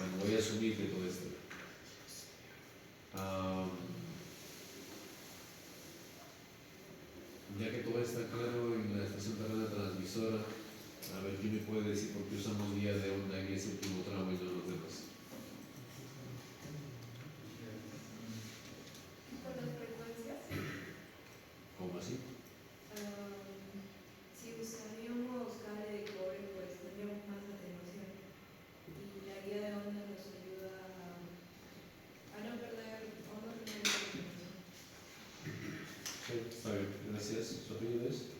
Bueno, voy a asumir que todo esto. Ya que todo está claro en la estación terrena transmisora, a ver, ¿quién me puede decir por qué usamos guía de onda en ese último tramo y no en los demás? Por las frecuencias, ¿Cómo así? si usaríamos cable de cobre, pues tendríamos más atenuación. Y la guía de onda nos ayuda a no perder o no tener esa atenuación. Sí, está bien, gracias. ¿Su apellido es?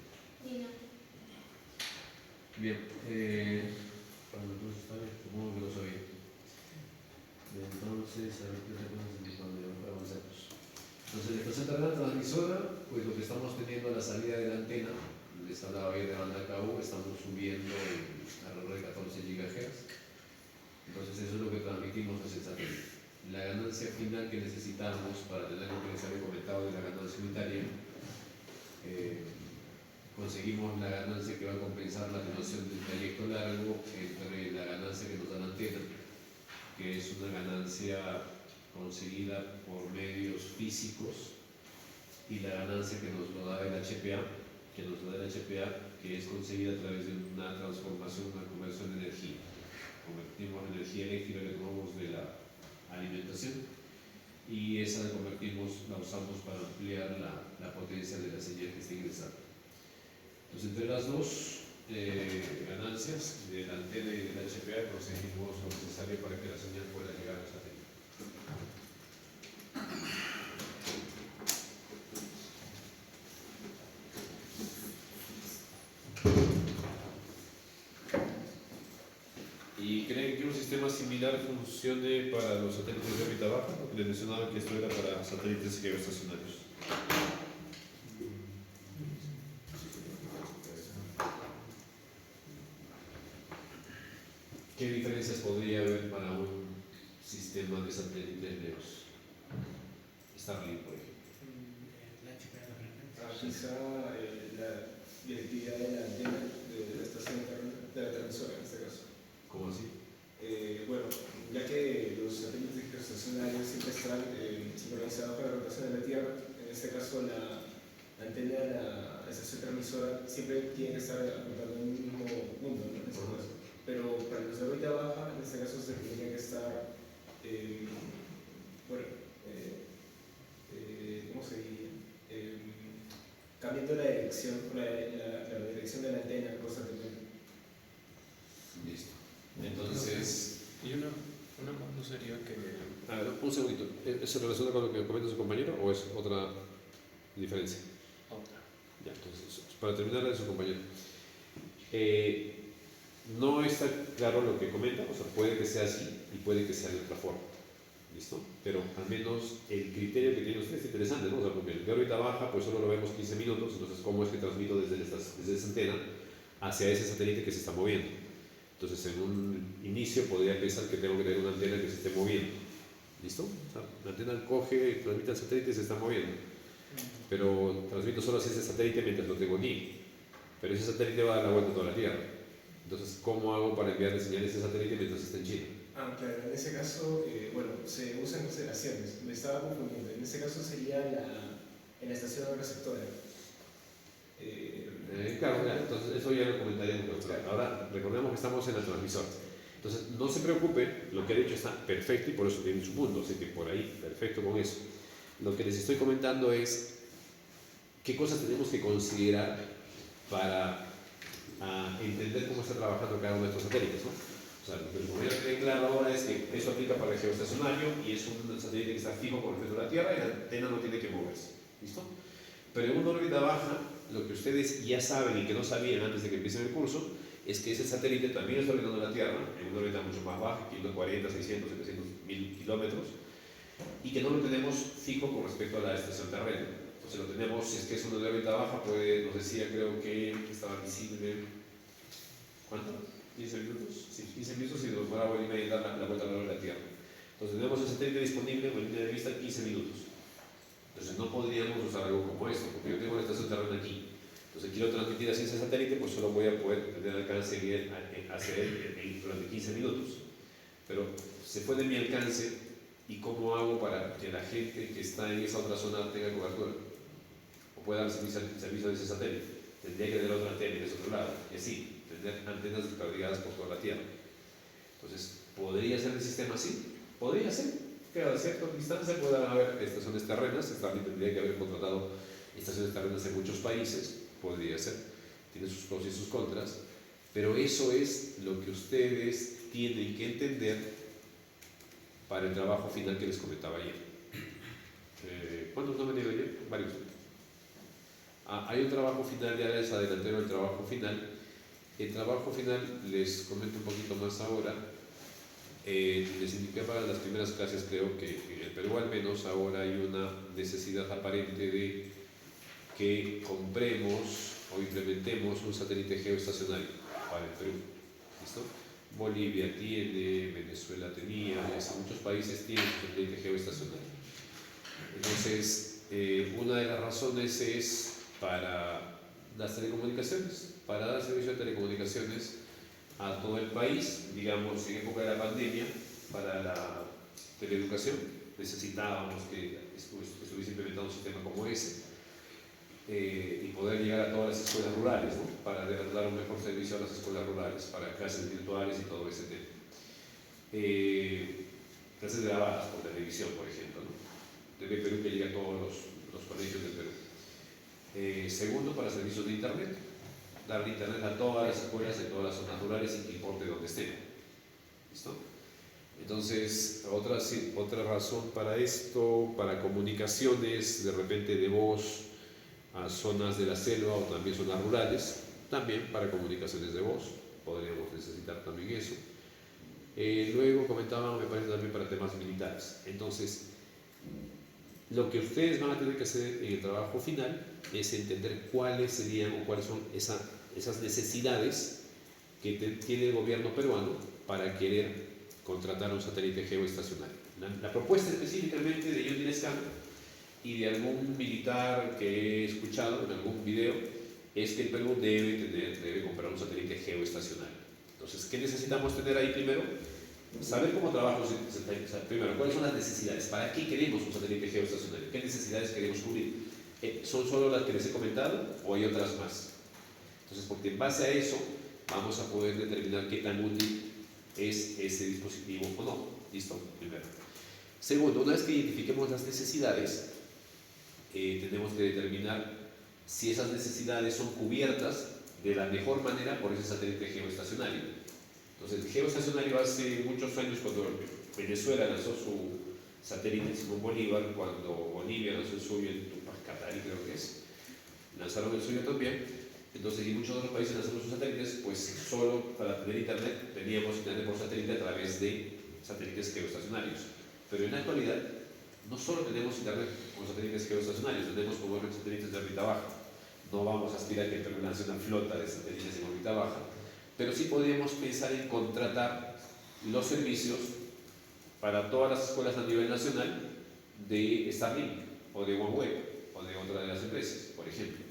Nina. Bien, para nosotros está bien, supongo que lo sabía. Entonces, a ver qué recursos disponibles para avanzamos. Entonces, en la estación terrena transmisora, pues lo que estamos teniendo a la salida de la antena, les hablaba bien de banda KU, estamos subiendo alrededor de 14 GHz. Entonces, eso es lo que transmitimos hacia el satélite. La ganancia final que necesitamos para tener lo que les había comentado de la ganancia unitaria, conseguimos la ganancia que va a compensar la atenuación del trayecto largo entre la ganancia que nos da la antena, que es una ganancia conseguida por medios físicos, y la ganancia que nos lo da el HPA, que es conseguida a través de una transformación, una conversión de energía. Convertimos la energía eléctrica que tomamos de la alimentación y esa la convertimos, la usamos para ampliar la potencia de la señal que está ingresando. Entonces, entre las dos ganancias de la antena y del HPA conseguimos lo necesario para que la señal pueda llegar al satélite. ¿Y creen que un sistema similar funcione para los satélites de órbita baja? Porque les mencionaba que esto era para satélites geoestacionarios. ¿Qué diferencias podría haber para un sistema de satélites LEOs? Starlink, por ejemplo. Quizá la directividad de la antena de la estación de la transmisora en este caso. ¿Cómo así? Bueno, ya que los satélites geoestacionarios siempre están sincronizados con la rotación de la Tierra, en este caso la antena de la estación transmisora siempre tiene que estar apuntando en un mismo punto, ¿no? En este caso. Pero para los de órbita baja, en este caso se tendría que estar, ¿cómo se diría? Cambiando la dirección, la dirección de la antena constantemente. Listo. Entonces, Y una no sería que... a ver, un segundito. ¿Se relaciona con lo que comenta su compañero o es otra diferencia? Otra. Ya, entonces, para terminar de su compañero. No está claro lo que comenta, o sea, puede que sea así y puede que sea de otra forma. ¿Listo? Pero al menos el criterio que tiene usted es interesante, ¿no? O sea, porque el de órbita baja, pues solo lo vemos 15 minutos, entonces, ¿cómo es que transmito desde esa antena hacia ese satélite que se está moviendo? Entonces, en un inicio podría pensar que tengo que tener una antena que se esté moviendo. ¿Listo? O sea, la antena coge, transmite al satélite y se está moviendo. Pero transmito solo hacia ese satélite mientras lo tengo aquí. Pero ese satélite va a dar la vuelta a toda la Tierra. Entonces, ¿cómo hago para enviarle señales a ese satélite mientras está en China? Claro, en ese caso, se usan constelaciones. Me estaba confundiendo. En ese caso sería en la estación receptora. Claro, entonces eso ya lo comentaríamos. Ahora recordemos que estamos en la transmisora. Entonces no se preocupe, lo que ha dicho está perfecto y por eso tiene su punto, así que por ahí, perfecto con eso. Lo que les estoy comentando es qué cosas tenemos que considerar para entender cómo está trabajando cada uno de estos satélites, ¿no? O sea, lo que podría tener claro ahora es que eso aplica para el geoestacionario y es un satélite que está fijo con respecto a la Tierra y la antena no tiene que moverse. ¿Listo? Pero en una órbita baja, lo que ustedes ya saben y que no sabían antes de que empiecen el curso, es que ese satélite también está orbitando la Tierra, en una órbita mucho más baja, 40, 600, 700, 1000 kilómetros, y que no lo tenemos fijo con respecto a la estación terrena. Entonces lo tenemos, si es que es una de órbita baja, pues nos decía, creo que estaba visible, ¿cuánto? 15 minutos, sí, 15 minutos y nos va a volver a dar la vuelta alrededor de la Tierra. Entonces tenemos el satélite disponible en línea de vista 15 minutos. Entonces no podríamos usar algo como esto, porque yo tengo la estación terrena aquí. Entonces quiero transmitir hacia ese satélite, pues solo voy a poder tener alcance hacia él durante 15 minutos. Pero se fue de mi alcance y cómo hago para que la gente que está en esa otra zona tenga cobertura o pueda dar servicio de ese satélite. Tendría que tener otra antena en ese otro lado y así, tener antenas desperdigadas por toda la Tierra. Entonces, ¿podría ser el sistema así? Podría ser, que a cierta distancia puedan haber estaciones terrenas. Starlink tendría que haber contratado estaciones terrenas en muchos países, podría ser, tiene sus pros y sus contras, pero eso es lo que ustedes tienen que entender para el trabajo final que les comentaba ayer. ¿Cuántos no han venido ayer? Varios. Hay un trabajo final, ya les adelanté el trabajo final. El trabajo final, les comento un poquito más ahora. Les indiqué para las primeras clases, creo que en el Perú al menos ahora hay una necesidad aparente de que compremos o implementemos un satélite geoestacionario para el Perú. ¿Listo? Bolivia tiene, Venezuela tenía, muchos países tienen un satélite geoestacionario. Entonces, una de las razones es para las telecomunicaciones, para dar servicio de telecomunicaciones a todo el país. Digamos, en época de la pandemia, para la teleeducación necesitábamos que estuviese implementado un sistema como ese, y poder llegar a todas las escuelas rurales, ¿no? Para dar un mejor servicio a las escuelas rurales, para clases virtuales y todo ese tema. Clases grabadas por televisión, por ejemplo, ¿no? TV Perú, que llega a todos los colegios del Perú. Segundo, para servicios de Internet, dar Internet a todas las escuelas de todas las zonas rurales, sin que importe dónde estén. ¿Listo? Entonces, otra razón para esto, para comunicaciones, de repente de voz a zonas de la selva o también zonas rurales, también para comunicaciones de voz, podríamos necesitar también eso. Luego comentaban, me parece también para temas militares. Entonces, lo que ustedes van a tener que hacer en el trabajo final es entender cuáles serían o cuáles son esas necesidades que tiene el gobierno peruano para querer contratar un satélite geoestacionario. La propuesta específicamente de John Dinescan y de algún militar que he escuchado en algún video es que el Perú debe comprar un satélite geoestacionario. Entonces, ¿qué necesitamos tener ahí primero? Saber cómo trabaja un satélite. Primero, ¿cuáles son las necesidades? ¿Para qué queremos un satélite geoestacionario? ¿Qué necesidades queremos cubrir? ¿Son solo las que les he comentado o hay otras más? Entonces, porque en base a eso vamos a poder determinar qué tan útil es ese dispositivo o no. ¿Listo? Primero. Segundo, una vez que identifiquemos las necesidades, tenemos que determinar si esas necesidades son cubiertas de la mejor manera por ese satélite geoestacionario. Entonces, el geoestacionario hace muchos años, cuando Venezuela lanzó su satélite Simón Bolívar, cuando Bolivia lanzó el suyo en Tupac Katari, creo que es, lanzaron el suyo también. Entonces, y muchos otros países lanzaron sus satélites, pues solo para tener internet teníamos internet por satélite a través de satélites geoestacionarios. Pero en la actualidad, no solo tenemos internet con satélites geoestacionarios, tenemos como satélites de órbita baja. No vamos a aspirar a que el Perú lance una flota de satélites en órbita baja, pero sí podríamos pensar en contratar los servicios para todas las escuelas a nivel nacional de Starlink o de OneWeb o de otra de las empresas, por ejemplo.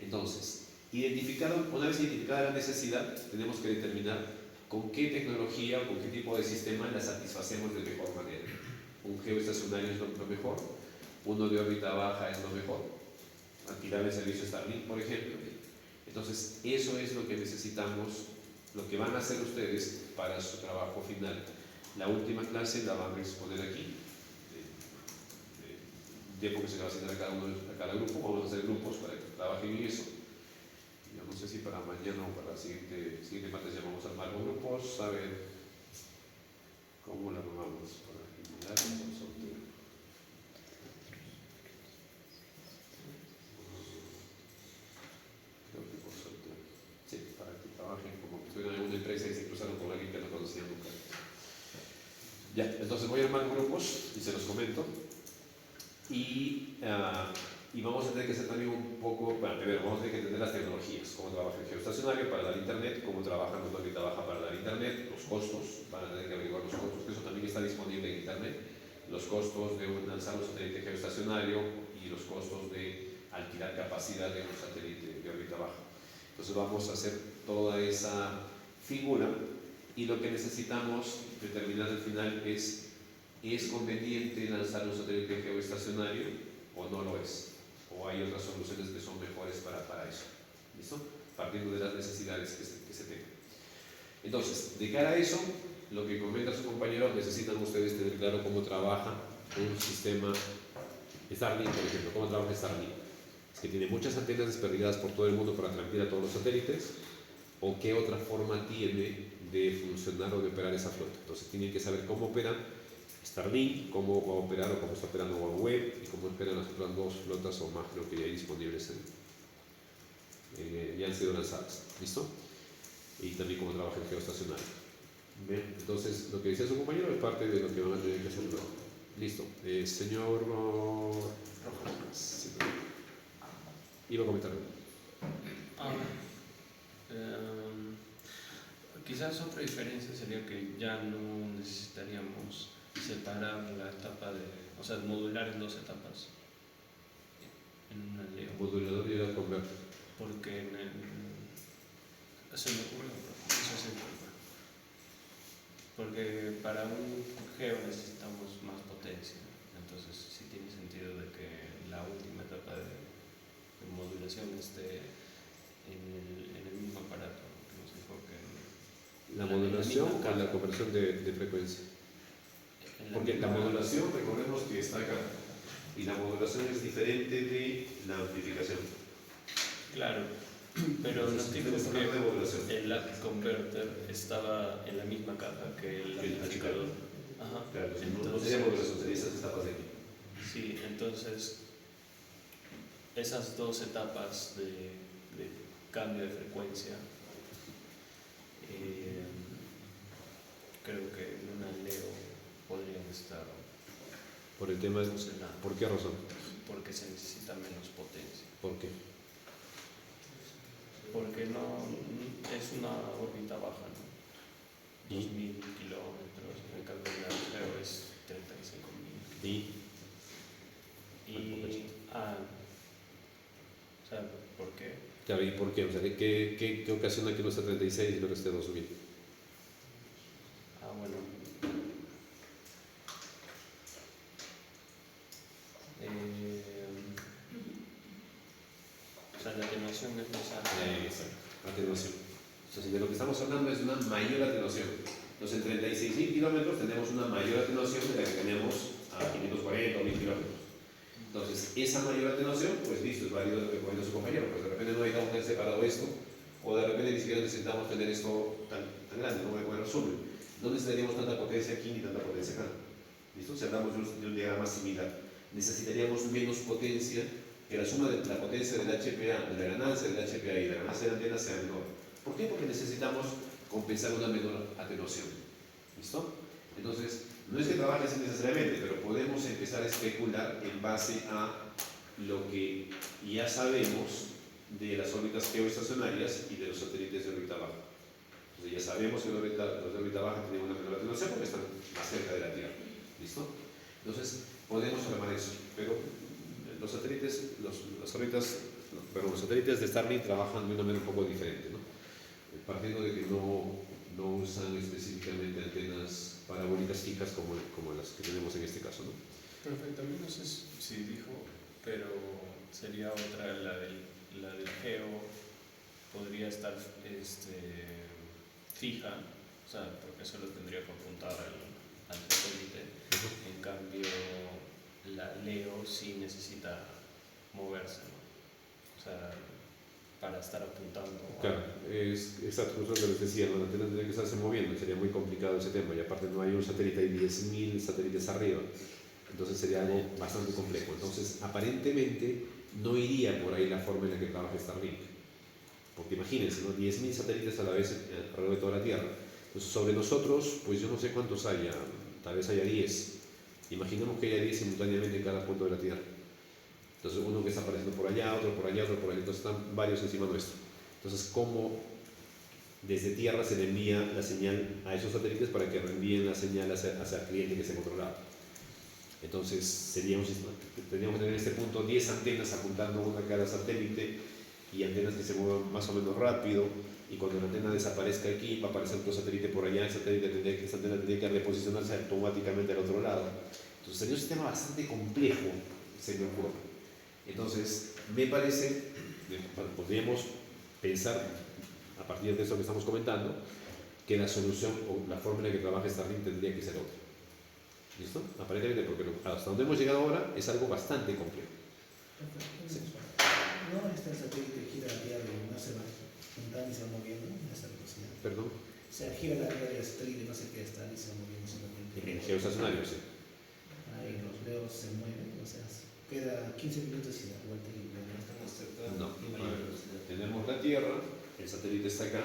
Entonces, una vez identificada la necesidad, tenemos que determinar con qué tecnología o con qué tipo de sistema la satisfacemos de mejor manera. Un geoestacionario es lo mejor, uno de órbita baja es lo mejor, alquilar el servicio Starlink, por ejemplo. Entonces, eso es lo que necesitamos, lo que van a hacer ustedes para su trabajo final. La última clase la van a exponer aquí, tiempo que se le va a asignar a cada grupo. Vamos a hacer grupos para que trabajen en eso. Yo no sé si para mañana o para el siguiente martes ya vamos a armar los grupos, a ver cómo la armamos para generar el sorteo. Creo que por sorteo. Sí, para que trabajen como que estuvieran en una empresa y se cruzaron con alguien que no conocían nunca. Ya, entonces voy a armar grupos y se los comento. Y vamos a tener que hacer también un poco, bueno, primero vamos a tener que entender las tecnologías, cómo trabaja el geoestacionario para dar internet, cómo trabaja la órbita baja para dar internet, los costos, van a tener que averiguar los costos, que eso también está disponible en internet, los costos de lanzar un satélite geoestacionario y los costos de alquilar capacidad de un satélite de órbita baja. Entonces vamos a hacer toda esa figura y lo que necesitamos determinar al final ¿es conveniente lanzar un satélite geoestacionario o no lo es? ¿O hay otras soluciones que son mejores para eso? ¿Listo? Partiendo de las necesidades que se tengan. Entonces, de cara a eso, lo que comenta su compañero, necesitan ustedes tener claro cómo trabaja un sistema Starlink, por ejemplo. ¿Cómo trabaja Starlink? Es que tiene muchas antenas desperdigadas por todo el mundo para transmitir a todos los satélites, o qué otra forma tiene de funcionar o de operar esa flota. Entonces tienen que saber cómo opera Starlink, cómo va a operar o cómo está operando OneWeb y cómo operan las otras dos flotas o más creo que ya hay disponibles ya han sido lanzadas. ¿Listo? Y también cómo trabaja el geoestacionario. Bien, entonces lo que decía su compañero es parte de lo que van a tener que hacer luego. Listo. Señor sí, iba a comentar. Quizás otra diferencia sería que ya no necesitaríamos separar la etapa o sea, modular en dos etapas en una leo. Modulador y era converter. Porque se me ocurre, eso es el problema. Porque para un geo necesitamos más potencia, entonces sí tiene sentido de que la última etapa de modulación esté en el mismo aparato, que no se enfoque en ¿La modulación o la conversión de frecuencia? Porque la modulación, recordemos que está acá, y la modulación es diferente de la amplificación. Claro, pero nos dijo que el lag converter estaba en la misma caja que el amplificador. Ajá. Claro, no sería modulación, sería esas etapas de aquí. Sí, entonces esas dos etapas de cambio de frecuencia creo que en una leo podrían estar Por el tema de... funcionando. ¿Por qué razón? Porque se necesita menos potencia. ¿Por qué? Porque no es una órbita baja, ¿no? 2000 kilómetros, en cambio la leo es 35.000. ¿Sabe por qué? Claro, ¿y por qué? O sea, ¿qué ocasiona que no esté 36 y luego esté 2000? Bueno. O sea, la atenuación es más alta. Exacto, atenuación. Entonces, de lo que estamos hablando es una mayor atenuación. Entonces, en 36.000 kilómetros tenemos una mayor atenuación de la que tenemos a 540 o 1000 kilómetros. Entonces, esa mayor atenuación, pues listo, es válido lo que comenta su compañero, pues de repente no necesitamos tener separado esto, o de repente ni siquiera necesitamos tener esto tan grande, no voy a resumen. No necesitaríamos tanta potencia aquí ni tanta potencia acá. ¿Listo? Si hablamos de un diagrama similar, necesitaríamos menos potencia, que la suma de la potencia del HPA, de la ganancia del HPA y de la ganancia de la antena sea menor. ¿Por qué? Porque necesitamos compensar una menor atenuación. ¿Listo? Entonces, no es que trabaje así necesariamente, pero podemos empezar a especular en base a lo que ya sabemos de las órbitas geoestacionarias y de los satélites de órbita baja. Entonces ya sabemos que los de órbita baja tienen una menor atenuación porque están más cerca de la Tierra. ¿Listo? Entonces, podemos armar eso, pero los satélites, los satélites de Starlink trabajan de una manera un poco diferente, ¿no? Partiendo de que no usan específicamente antenas parabólicas fijas como las que tenemos en este caso, ¿no? Profe, también no sé si dijo, pero sería otra, la del geo podría estar fija, o sea, porque solo tendría que apuntar al satélite. En cambio, la leo sí necesita moverse, ¿no? O sea, para estar apuntando. Claro, es exacto, eso es lo que les decía, la antena tendría que estarse moviendo, sería muy complicado ese tema, y aparte no hay un satélite, hay 10.000 satélites arriba, entonces sería algo bastante complejo. Entonces, aparentemente, no iría por ahí la forma en la que trabaja Starlink, porque imagínense, ¿no? 10.000 satélites a la vez alrededor de toda la Tierra. Entonces, sobre nosotros, pues yo no sé cuántos haya, tal vez haya 10. Imaginemos que haya 10 simultáneamente en cada punto de la Tierra. Entonces uno que está apareciendo por allá, otro por allá, otro por allá, entonces están varios encima nuestro. Entonces, ¿cómo desde Tierra se le envía la señal a esos satélites para que reenvíen la señal hacia el cliente que esté en otro lado? Entonces, tendríamos que tener en este punto 10 antenas apuntando una a cada satélite, y antenas que se muevan más o menos rápido, y cuando la antena desaparezca aquí va a aparecer otro satélite por allá, esa antena tendría que reposicionarse automáticamente al otro lado. Entonces sería un sistema bastante complejo, se me ocurre. Entonces me parece, podríamos pensar a partir de eso que estamos comentando, que la solución o la forma en la que trabaja Starlink tendría que ser otra. ¿Listo? Aparentemente, porque hasta donde hemos llegado ahora es algo bastante complejo. Sí. No, el satélite gira la Tierra y no se va juntando y se va moviendo a esta velocidad. Perdón. O sea, gira la Tierra del satélite, no sé qué está, y se va moviendo solamente. En geoestacionario, sí. Ahí los leos se mueven, o sea, queda 15 minutos y da vuelta y ya estamos No. Tenemos la Tierra, el satélite está acá.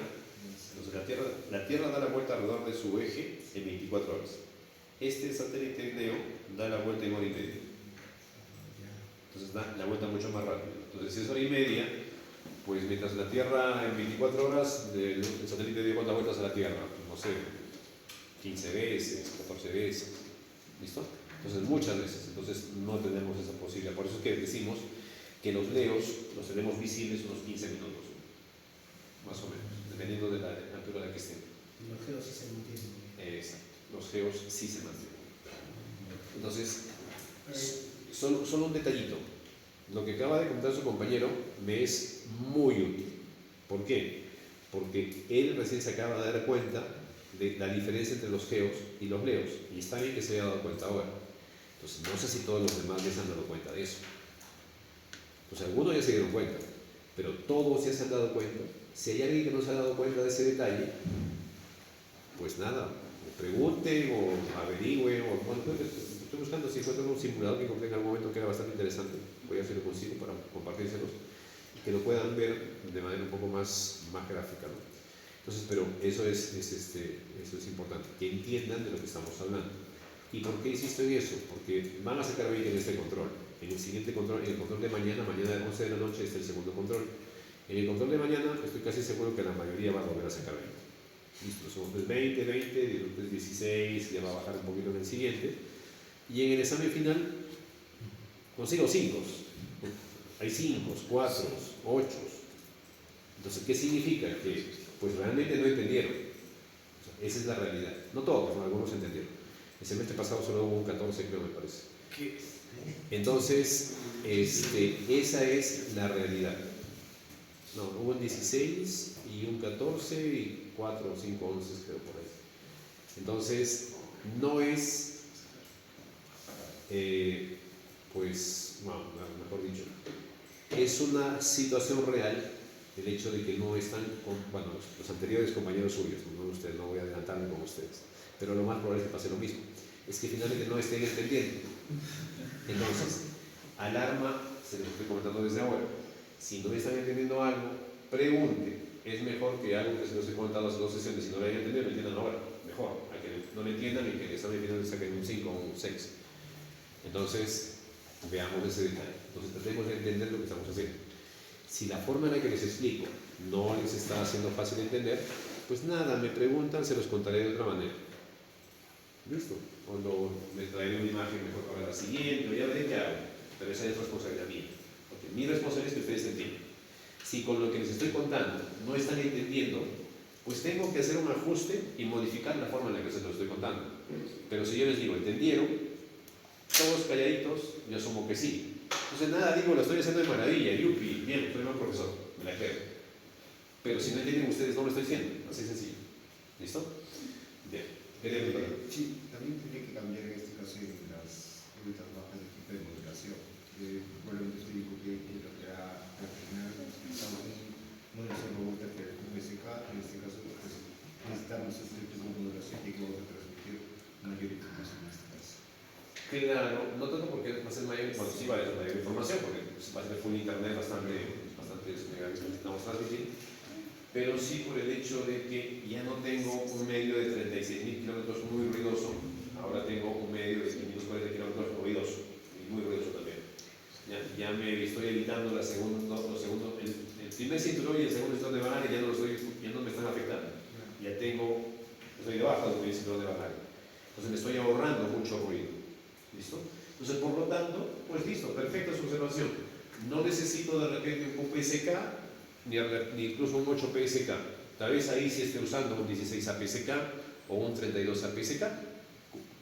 Entonces la Tierra da la vuelta alrededor de su eje en 24 horas. Este satélite Leo da la vuelta en hora y media. Entonces da la vuelta mucho más rápido. Entonces si es hora y media, pues mientras la Tierra en 24 horas, el satélite dio cuántas vueltas a la Tierra, no sé, 15 veces, 14 veces. ¿Listo? Entonces muchas veces. Entonces no tenemos esa posibilidad. Por eso es que decimos que los Leos los tenemos visibles unos 15 minutos, más o menos, dependiendo de la altura a la que estén. Y los geos sí se mantienen. Exacto. Los geos sí se mantienen. Entonces, solo un detallito. Lo que acaba de comentar su compañero me es muy útil. ¿Por qué? Porque él recién se acaba de dar cuenta de la diferencia entre los geos y los leos. Y está bien que se haya dado cuenta ahora. Entonces, no sé si todos los demás ya se han dado cuenta de eso. Pues algunos ya se dieron cuenta, pero todos ya se han dado cuenta. Si hay alguien que no se ha dado cuenta de ese detalle, pues nada, o pregunte o averigüe, o bueno, estoy buscando si encuentro un simulador que encontré en algún momento que era bastante interesante, voy a ver si lo consigo para compartírselos, y que lo puedan ver de manera un poco más gráfica, ¿no? Entonces, pero eso es importante, que entiendan de lo que estamos hablando. ¿Y por qué insisto en eso? Porque van a sacar bien en este control. En el siguiente control, en el control de mañana a las 11 de la noche está el segundo control. En el control de mañana estoy casi seguro que la mayoría va a volver a sacar 20. Listo, son 20, 20, 16, ya va a bajar un poquito en el siguiente. Y en el examen final consigo 5. Hay 5, 4, 8. Entonces, ¿qué significa? Que pues realmente no entendieron. O sea, esa es la realidad. No todos, ¿no? Algunos entendieron. El semestre pasado solo hubo un 14, creo, me parece. Entonces, esa es la realidad. No, hubo un 16 y un 14 y 4 o 5 11, creo, por ahí. Entonces, no es, pues, bueno, mejor dicho, es una situación real el hecho de que no están, bueno, los anteriores compañeros suyos, no voy a adelantarme con ustedes, pero lo más probable es que pase lo mismo, es que finalmente no estén entendiendo. Entonces, alarma, se los estoy comentando desde ahora, si no están entendiendo algo, pregunte. Es mejor que algo que se los he comentado hace 2 sesiones, si no lo hayan entendido, lo entiendan ahora, mejor, a que no lo entiendan y que el examen final le saquen un 5 o un 6. Entonces, veamos ese detalle. Entonces, tratemos de entender lo que estamos haciendo. Si la forma en la que les explico no les está haciendo fácil de entender, pues nada, me preguntan, se los contaré de otra manera. ¿Listo? O me traeré una imagen mejor para la siguiente, o ya veré qué hago. Pero esa es responsabilidad mía. Porque mi responsabilidad es que ustedes entiendan. Si con lo que les estoy contando no están entendiendo, pues tengo que hacer un ajuste y modificar la forma en la que se lo estoy contando. Pero si yo les digo, ¿entendieron? Todos calladitos, yo asumo que sí. Entonces nada, digo, lo estoy haciendo de maravilla, yupi, bien, soy buen profesor, me la creo. Pero si no entienden ustedes, no lo estoy diciendo, así sencillo. ¿Listo? Bien. Sí, también tiene que cambiar en este caso en las órbitas bajas del tipo de modulación. Probablemente usted dijo que lo que ha terminado estamos en modulación robótica que es USK, en este caso pues, necesitamos este tipo de modulación y que vamos a transmitir mayor información en este caso. Claro, no tanto porque va a ser mayor, bueno, sí va a ser mayor información, porque va a ser full internet bastante megabits que necesitamos transmitir, pero sí por el hecho de que ya no tengo un medio de 36.000 kilómetros muy ruidoso, ahora tengo un medio de 540 kilómetros ruidoso, y muy ruidoso también. Ya me estoy evitando el primer cinturón y el segundo cinturón de Van Allen, ya no me están afectando. Ya estoy debajo del cinturón de Van Allen. Entonces me estoy ahorrando mucho ruido. ¿Listo? Entonces, por lo tanto, pues listo, perfecta su observación. No necesito de repente un PSK ni incluso un 8 PSK. Tal vez ahí si esté usando un 16 APSK o un 32 APSK,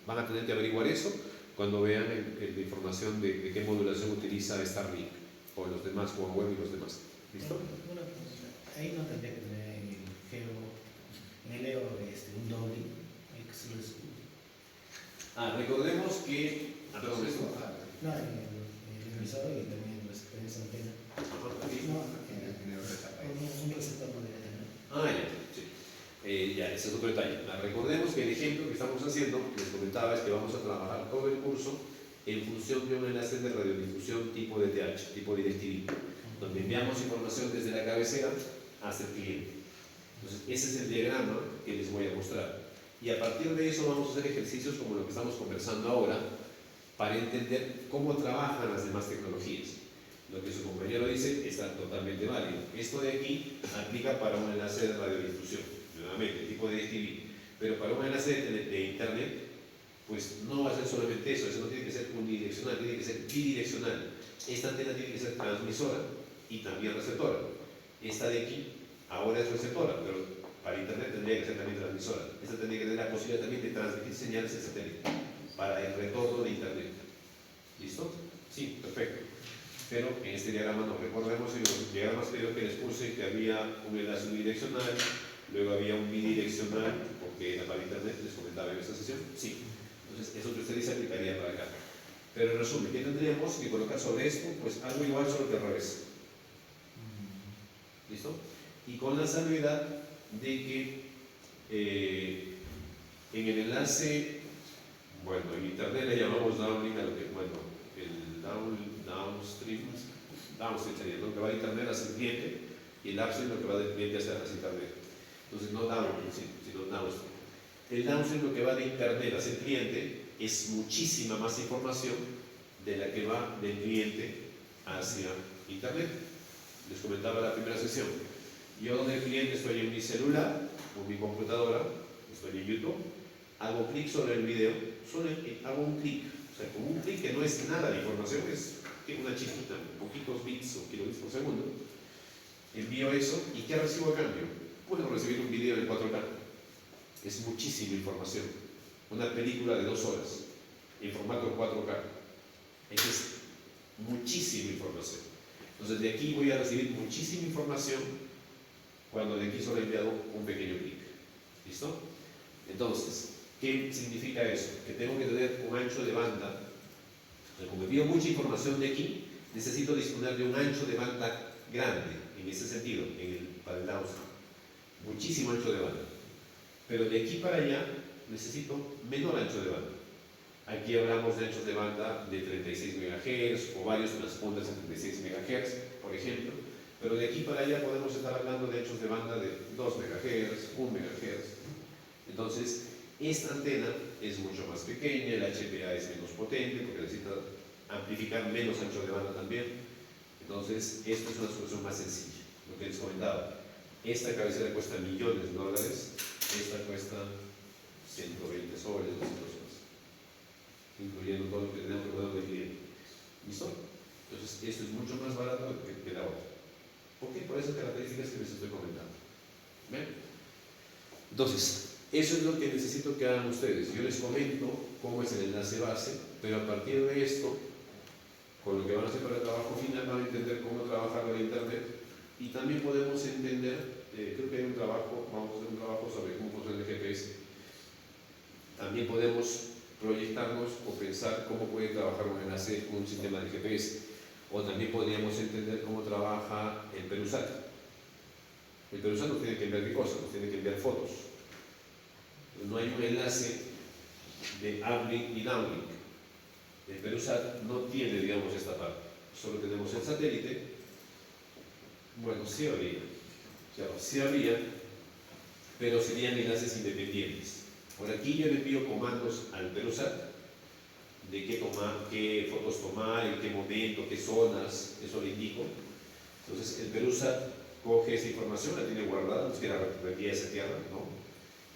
van a tener que averiguar eso cuando vean la información de qué modulación utiliza Starlink o los demás, Huawei y los demás. ¿Listo? Una cosa, ahí no tendría que tener en el geo, en el EO un doble, hay que solo es Recordemos que... perdón, esto. no, en el emisor y también en esa antena. No, un receptor no debe tener. Ya, sí. Ya, ese es otro detalle. Recordemos que el ejemplo que estamos haciendo, les comentaba, es que vamos a trabajar todo el curso en función de un enlace de radiodifusión tipo DTH, tipo DirecTV, donde enviamos información desde la cabecera hasta el cliente. Entonces, ese es el diagrama que les voy a mostrar. Y a partir de eso vamos a hacer ejercicios como lo que estamos conversando ahora para entender cómo trabajan las demás tecnologías. Lo que su compañero dice está totalmente válido. Esto de aquí aplica para un enlace de radiodifusión, nuevamente, tipo de DirecTV. Pero para un enlace de Internet, pues no va a ser solamente eso. Eso no tiene que ser unidireccional, tiene que ser bidireccional. Esta antena tiene que ser transmisora y también receptora. Esta de aquí ahora es receptora, pero para Internet tendría que ser también transmisora. Esta tendría que tener la posibilidad también de transmitir señales de satélite para el retorno de Internet. ¿Listo? Sí, perfecto. Pero en este diagrama no. Recordemos en los diagramas que les puse que había un enlace unidireccional, luego había un bidireccional, porque era para Internet, les comentaba en esta sesión. Sí. Entonces, eso que usted dice aplicaría para acá. Pero en resumen, ¿qué tendríamos que colocar sobre esto? Pues algo igual, solo que al revés. ¿Listo? Y con la salvedad de que en el enlace, bueno, en Internet le llamamos downlink a lo que, bueno, el downstream sería lo que va de Internet hacia el cliente y el upstream lo que va del cliente hacia Internet. Entonces, no downlink, sino downstream. El downstream lo que va de Internet hacia el cliente es muchísima más información de la que va del cliente hacia Internet. Les comentaba en la primera sesión. Yo del cliente estoy en mi celular o mi computadora, estoy en YouTube, hago clic sobre el video, solo hago un clic, o sea, con un clic que no es nada de información, es una chiquita, poquitos bits o kilobits por segundo, envío eso y ¿qué recibo a cambio? Puedo recibir un video en 4K, es muchísima información, una película de 2 horas en formato 4K, eso es muchísima información. Entonces de aquí voy a recibir muchísima información cuando de aquí solo he enviado un pequeño clic. ¿Listo? Entonces, ¿qué significa eso? Que tengo que tener un ancho de banda. O sea, como envío mucha información de aquí, necesito disponer de un ancho de banda grande, en ese sentido, para el downstream. Muchísimo ancho de banda. Pero de aquí para allá necesito menor ancho de banda. Aquí hablamos de anchos de banda de 36 MHz o varios transponders de 36 MHz, por ejemplo. Pero de aquí para allá podemos estar hablando de anchos de banda de 2 MHz, 1 MHz. Entonces, esta antena es mucho más pequeña, el HPA es menos potente porque necesita amplificar menos ancho de banda también. Entonces, esto es una solución más sencilla. Lo que les comentaba, esta cabecera cuesta millones de dólares, esta cuesta 120 soles, 200 soles, incluyendo todo lo que tenemos que poner del cliente. ¿Listo? Entonces, esto es mucho más barato que la otra. ¿Por qué? Por esas características que les estoy comentando. ¿Ven? Entonces, eso es lo que necesito que hagan ustedes. Yo les comento cómo es el enlace base, pero a partir de esto, con lo que van a hacer para el trabajo final, van a entender cómo trabajar con Internet y también podemos entender, creo que hay un trabajo, vamos a hacer un trabajo sobre cómo funciona el GPS. También podemos proyectarnos o pensar cómo puede trabajar un enlace con un sistema de GPS. O también podríamos entender cómo trabaja el Perusat. El Perusat nos tiene que enviar qué cosa, nos tiene que enviar fotos. No hay un enlace de uplink y downlink. El Perusat no tiene, digamos, esta parte. Solo tenemos el satélite. Bueno, sí habría. Claro, sí habría, pero serían enlaces independientes. Por aquí yo le envío comandos al Perusat de qué fotos tomar, en qué momento, qué zonas, eso le indico. Entonces el Perusat coge esa información, la tiene guardada, no es que la reenvía a esa tierra, ¿no?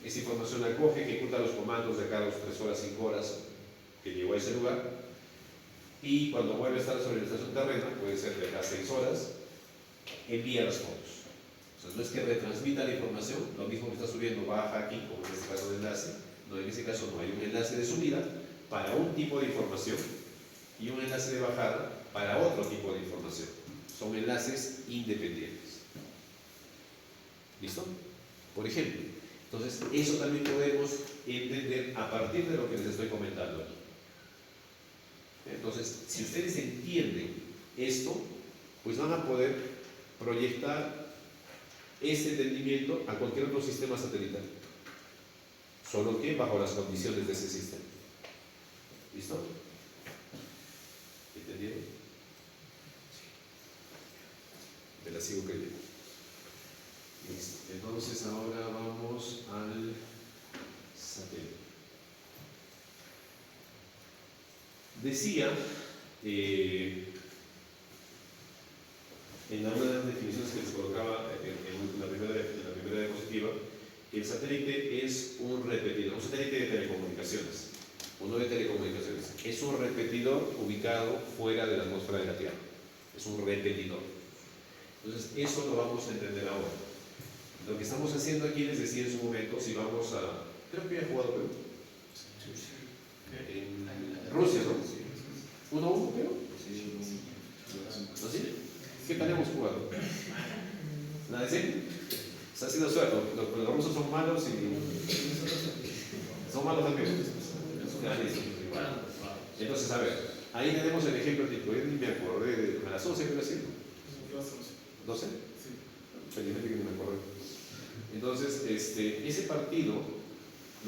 Esa información la coge, ejecuta los comandos de acá a los 3 horas, 5 horas que llegó a ese lugar, y cuando vuelve a estar sobre la estación terrena, puede ser de acá a 6 horas, envía las fotos. O sea, no es que retransmita la información, lo mismo que está subiendo baja aquí, como en este caso de enlace, no, en ese caso no, hay un enlace de subida para un tipo de información y un enlace de bajada para otro tipo de información. Son enlaces independientes. ¿Listo? Por ejemplo, entonces eso también podemos entender a partir de lo que les estoy comentando aquí. Entonces, si ustedes entienden esto, pues van a poder proyectar ese entendimiento a cualquier otro sistema satelital, solo que bajo las condiciones de ese sistema. ¿Listo? ¿Entendieron? Me la sigo creyendo. Listo. Entonces ahora vamos al satélite. Decía en una de las definiciones que les colocaba en la primera diapositiva, que el satélite es un repetidor, un satélite de telecomunicaciones, uno de telecomunicaciones, es un repetidor ubicado fuera de la atmósfera de la Tierra, es un repetidor. Entonces, eso lo vamos a entender ahora. Lo que estamos haciendo aquí, les decía en su momento, si vamos a, creo que ya he jugado Perú, en Rusia, ¿no? 1-1, creo. ¿No sí? ¿Qué tal hemos jugado? ¿Nada de sí? Se ha sido suerte. Los rusos son malos y son malos también. Entonces, a ver, ahí tenemos el ejemplo tipo. Yo ni me acordé de a las 11, ¿qué decir? 12. Felizmente que no me acordé. Entonces, ese partido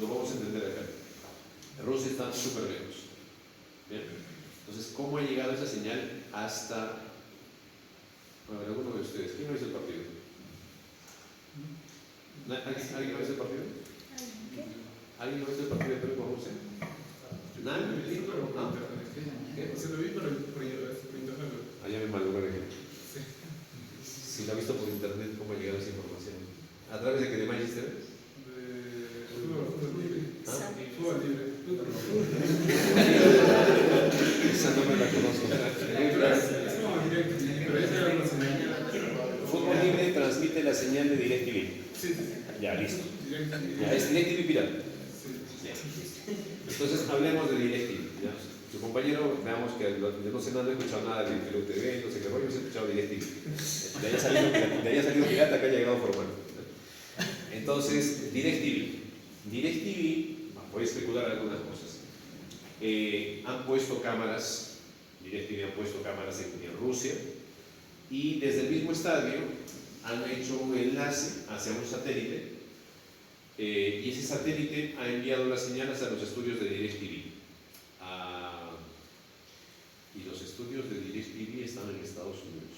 lo vamos a entender acá. Rusia está súper lejos. ¿Bien? Entonces, ¿cómo ha llegado esa señal hasta... A ver, alguno de ustedes, ¿quién no ha visto el partido? ¿Alguien no ha visto el partido? ¿Alguien no ha visto el partido de Perú con Rusia? ¿Nadie? ¿No? ¿Qué? Se lo vi por internet. Allá me malogró el ejemplo. Si lo ha visto por internet, ¿cómo ha llegado esa información? ¿A través de qué? ¿De Manchester? De fútbol libre. ¿Ah? Fútbol libre. Esa no me la conozco. Es como directo, pero esa era una señal. Fútbol Libre transmite la señal de DirecTV. Sí. Ya, listo. Directo. Ya, es DirecTV pirata. Sí. Ya. Entonces, hablemos de DirecTV. ¿Ya? Su compañero, veamos que yo no sé nada, no he escuchado nada de Perú TV, no sé qué rollo, he escuchado DirecTV. De ahí ha salido pirata, que haya llegado formal. Entonces, DirecTV, voy a especular algunas cosas. Han puesto cámaras, DirecTV han puesto cámaras en Rusia, y desde el mismo estadio han hecho un enlace hacia un satélite, y ese satélite ha enviado las señales a los estudios de DirecTV. Y los estudios de DirecTV están en Estados Unidos.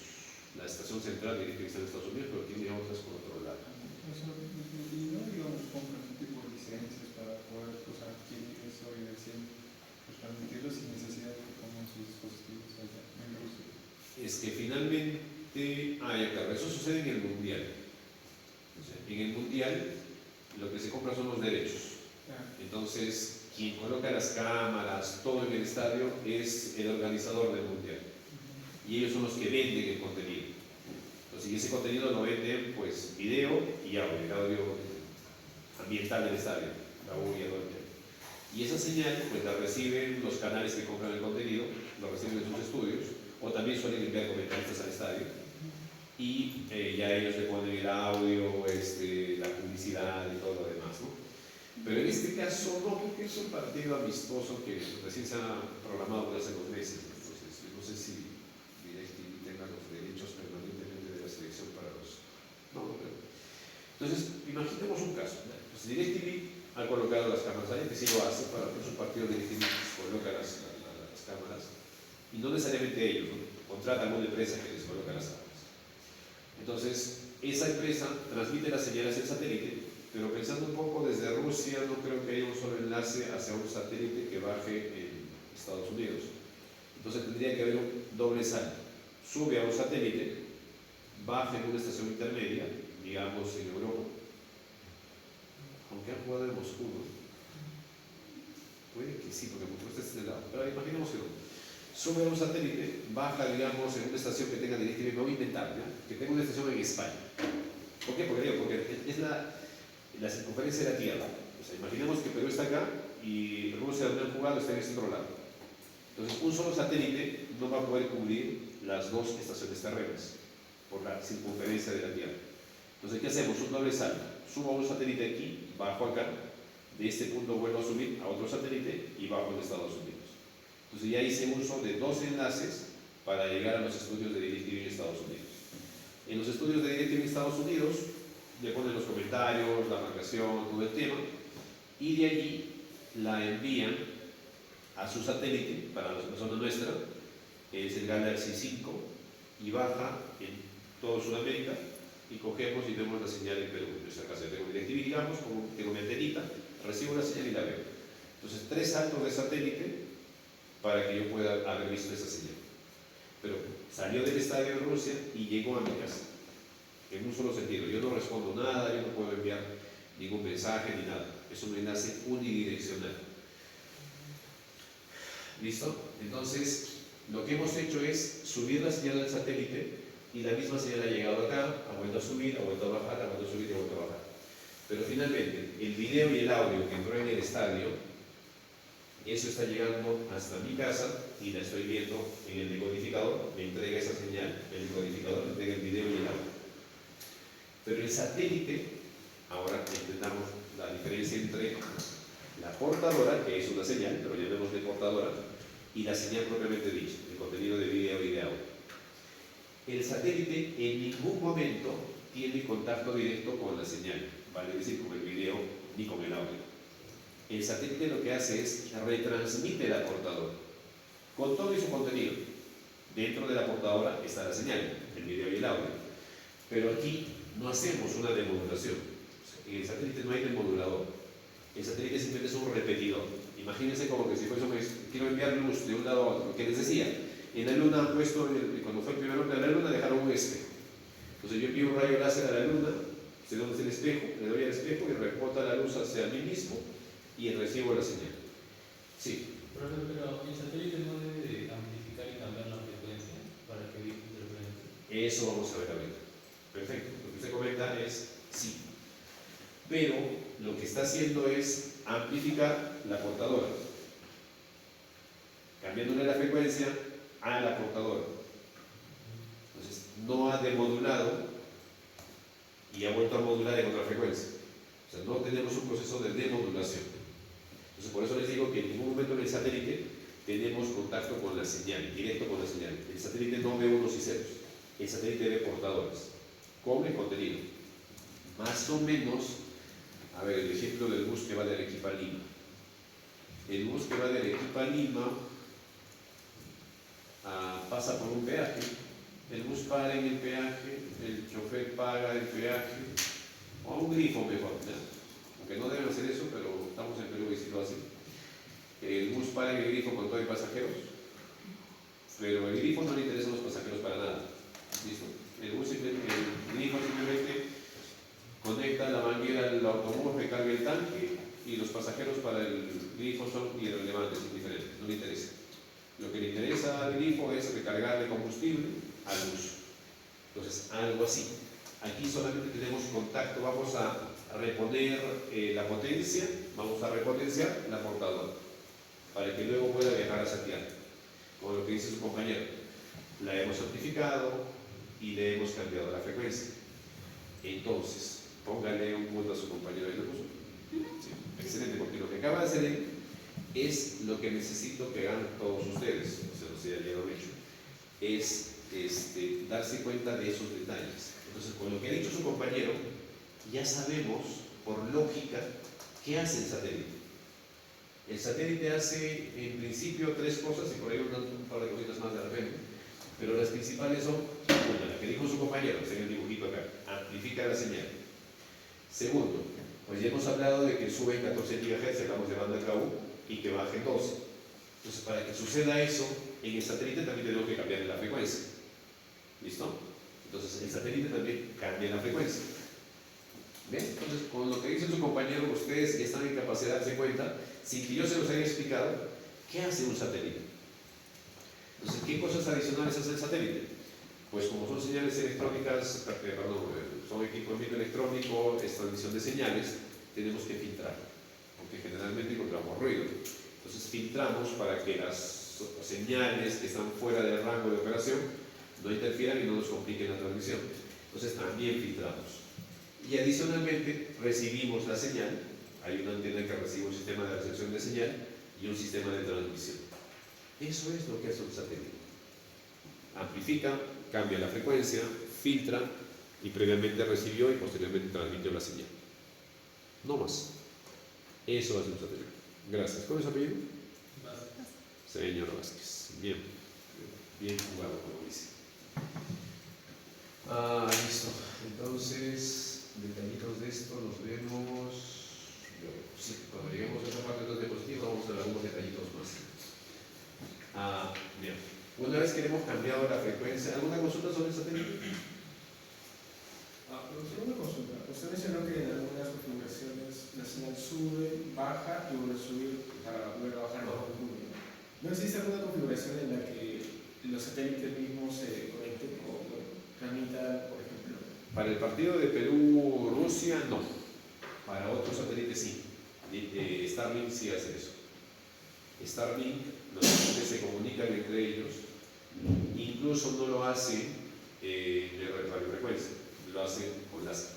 La estación central de DirecTV está en Estados Unidos, pero tiene otras por otro lado. Y no, digamos, compran un tipo de licencias para poder adquirir eso y decir, pues transmitirlo sin necesidad de que pongan sus dispositivos allá en Rusia. Es que finalmente, claro, eso sucede en el Mundial. O sea, en el Mundial lo que se compra son los derechos. Entonces, quien coloca las cámaras, todo en el estadio, es el organizador del Mundial. Y ellos son los que venden el contenido. Entonces, y ese contenido lo venden, pues, video y audio, el audio ambiental del estadio, la bulla, y esa señal, pues, la reciben los canales que compran el contenido, lo reciben en sus estudios, o también suelen enviar comentaristas al estadio, y ya ellos le ponen el audio, la publicidad y todo lo demás, ¿no? Pero en este caso no, porque es un partido amistoso que recién se ha programado desde hace 2 meses. Entonces, no sé si DirecTV tenga los derechos permanentemente de la selección para los... No, no creo. Entonces, imaginemos un caso. Pues DirecTV ha colocado las cámaras, hay que sí lo hace para que su partido DirecTV coloca las cámaras, y no necesariamente ellos, ¿no? Contratan a una empresa que les coloca las cámaras. Entonces, esa empresa transmite las señales del satélite, pero pensando un poco desde Rusia, no creo que haya un solo enlace hacia un satélite que baje en Estados Unidos. Entonces tendría que haber un doble salto. Sube a un satélite, baja en una estación intermedia, digamos en Europa, aunque han jugado en Moscú, ¿no? Puede que sí, porque Moscú está de este lado, pero imaginemos que no. sube a un satélite, baja, digamos, en una estación que tenga DirecTV, me voy a inventar, ¿ya? Que tenga una estación en España. ¿Por qué? Porque es la circunferencia de la Tierra. O sea, imaginemos que Perú está acá y Rusia, donde han jugado, está en este otro lado. Entonces, un solo satélite no va a poder cubrir las dos estaciones terrenas por la circunferencia de la Tierra. Entonces, ¿qué hacemos? Un doble salto. Subo a un satélite aquí, bajo acá, de este punto vuelvo a subir a otro satélite y bajo en Estados Unidos. Entonces, ya hice uso de dos enlaces para llegar a los estudios de DirecTV en Estados Unidos. En los estudios de DirecTV en Estados Unidos, le ponen los comentarios, la marcación, todo el tema, y de allí la envían a su satélite, para la persona nuestra, que es el Galaxy 5, y baja en toda Sudamérica, y cogemos y vemos la señal en Perú. En nuestra casa tengo DirecTV, digamos, como tengo mi antenita, recibo la señal y la veo. Entonces, 3 saltos de satélite para que yo pueda haber visto esa señal. Pero salió del estadio de Rusia y llegó a mi casa, en un solo sentido. Yo no respondo nada, yo no puedo enviar ningún mensaje ni nada. Es un enlace unidireccional. ¿Listo? Entonces, lo que hemos hecho es subir la señal al satélite y la misma señal ha llegado acá, ha vuelto a subir, ha vuelto a bajar, ha vuelto a subir y ha vuelto a bajar. Pero finalmente, el video y el audio que entró en el estadio, eso está llegando hasta mi casa y la estoy viendo en el decodificador, me entrega esa señal, el decodificador me entrega el video y el audio. Pero el satélite, ahora entendamos la diferencia entre la portadora, que es una señal, pero llamémosle portadora, y la señal propiamente dicha, el contenido de video y de audio. El satélite en ningún momento tiene contacto directo con la señal, vale decir, con el video ni con el audio. El satélite lo que hace es retransmite la portadora con todo y su contenido. Dentro de la portadora está la señal, el video y el audio. Pero aquí no hacemos una demodulación. En el satélite no hay demodulador. El satélite simplemente es un repetidor. Imagínense como que si fuese quiero enviar luz de un lado a otro. Lo que les decía, en la luna han puesto, cuando fue el primer hombre a la luna, dejaron un espejo. Entonces yo envío un rayo láser a la luna, sé dónde es el espejo, le doy al espejo y rebota la luz hacia mí mismo y recibo la señal. Sí. Pero el satélite no debe de amplificar y cambiar la frecuencia para que evite interferencia. Eso vamos a ver ahorita. Perfecto. Lo que usted comenta es sí. Pero lo que está haciendo es amplificar la portadora, cambiándole la frecuencia a la portadora. Entonces, no ha demodulado y ha vuelto a modular en otra frecuencia. O sea, no tenemos un proceso de demodulación. Entonces, por eso les digo que en ningún momento en el satélite tenemos contacto con la señal, directo con la señal. El satélite no ve unos y ceros. El satélite ve portadores con el contenido. Más o menos, a ver, el ejemplo del bus que va de Arequipa a Lima. El bus que va de Arequipa a Lima pasa por un peaje. El bus para en el peaje, el chofer paga el peaje, o un grifo mejor, ¿no? Aunque no deben hacer eso, pero estamos en Perú y decirlo así. El bus para en el grifo con todo y pasajeros, pero el grifo no le interesan los pasajeros para nada. ¿Listo? El grifo simplemente conecta la manguera al autobús, recarga el tanque y los pasajeros para el grifo son irrelevantes, indiferentes, no le interesa. Lo que le interesa al grifo es recargarle combustible al bus. Entonces, algo así. Aquí solamente tenemos contacto, vamos a reponer la potencia, vamos a repotenciar la portadora para que luego pueda viajar a Santiago. Como lo que dice su compañero, la hemos amplificado y le hemos cambiado la frecuencia. Entonces, póngale un punto a su compañero y lo puso. Sí, excelente, porque lo que acaba de hacer él es lo que necesito que hagan todos ustedes, o sea, ya lo he hecho, es darse cuenta de esos detalles. Entonces, con lo que ha dicho su compañero, ya sabemos, por lógica, qué hace el satélite. El satélite hace, en principio, 3 cosas, y por ahí un par de cositas más de repente, pero las principales son, una, la que dijo su compañero, está en el dibujito acá, amplifica la señal. Segundo, pues ya hemos hablado de que sube en 14 GHz, hablamos de banda KU, y que baje en 12. Entonces, para que suceda eso, en el satélite también tenemos que cambiar la frecuencia. ¿Listo? Entonces, el satélite también cambia la frecuencia. ¿Ven? Entonces, con lo que dice su compañero, ustedes ya están en capacidad de darse cuenta, sin que yo se los haya explicado, ¿qué hace un satélite? Entonces, ¿qué cosas adicionales hace el satélite? Pues como son señales electrónicas, son equipamiento electrónico, es transmisión de señales, tenemos que filtrar, porque generalmente encontramos ruido. Entonces filtramos para que las señales que están fuera del rango de operación no interfieran y no nos compliquen la transmisión. Entonces también filtramos. Y adicionalmente recibimos la señal, hay una antena que recibe un sistema de recepción de señal y un sistema de transmisión. Eso es lo que hace un satélite. Amplifica, cambia la frecuencia, filtra y previamente recibió y posteriormente transmitió la señal. No más. Eso hace un satélite. Gracias. ¿Cuál es su apellido? Señor Vázquez. Bien. Bien jugado, como dice. Listo. Entonces, detallitos de esto los vemos. Sí, cuando lleguemos a esa parte de los diapositivos vamos a ver algunos detallitos más. Bien. Una vez que hemos cambiado la frecuencia, ¿alguna consulta sobre el satélite? Profesor, una consulta. Usted mencionó que en algunas configuraciones la señal sube, baja y vuelve a subir para volver a bajar bajo el público. ¿No existe alguna configuración en la que los satélites mismos se conecten o transmitan, por ejemplo? Para el partido de Perú-Rusia, no. Para otros satélites, sí. Starlink sí hace eso. Starlink, los satélites se comunican entre ellos, incluso no lo hace de radiofrecuencia, lo hacen con láser.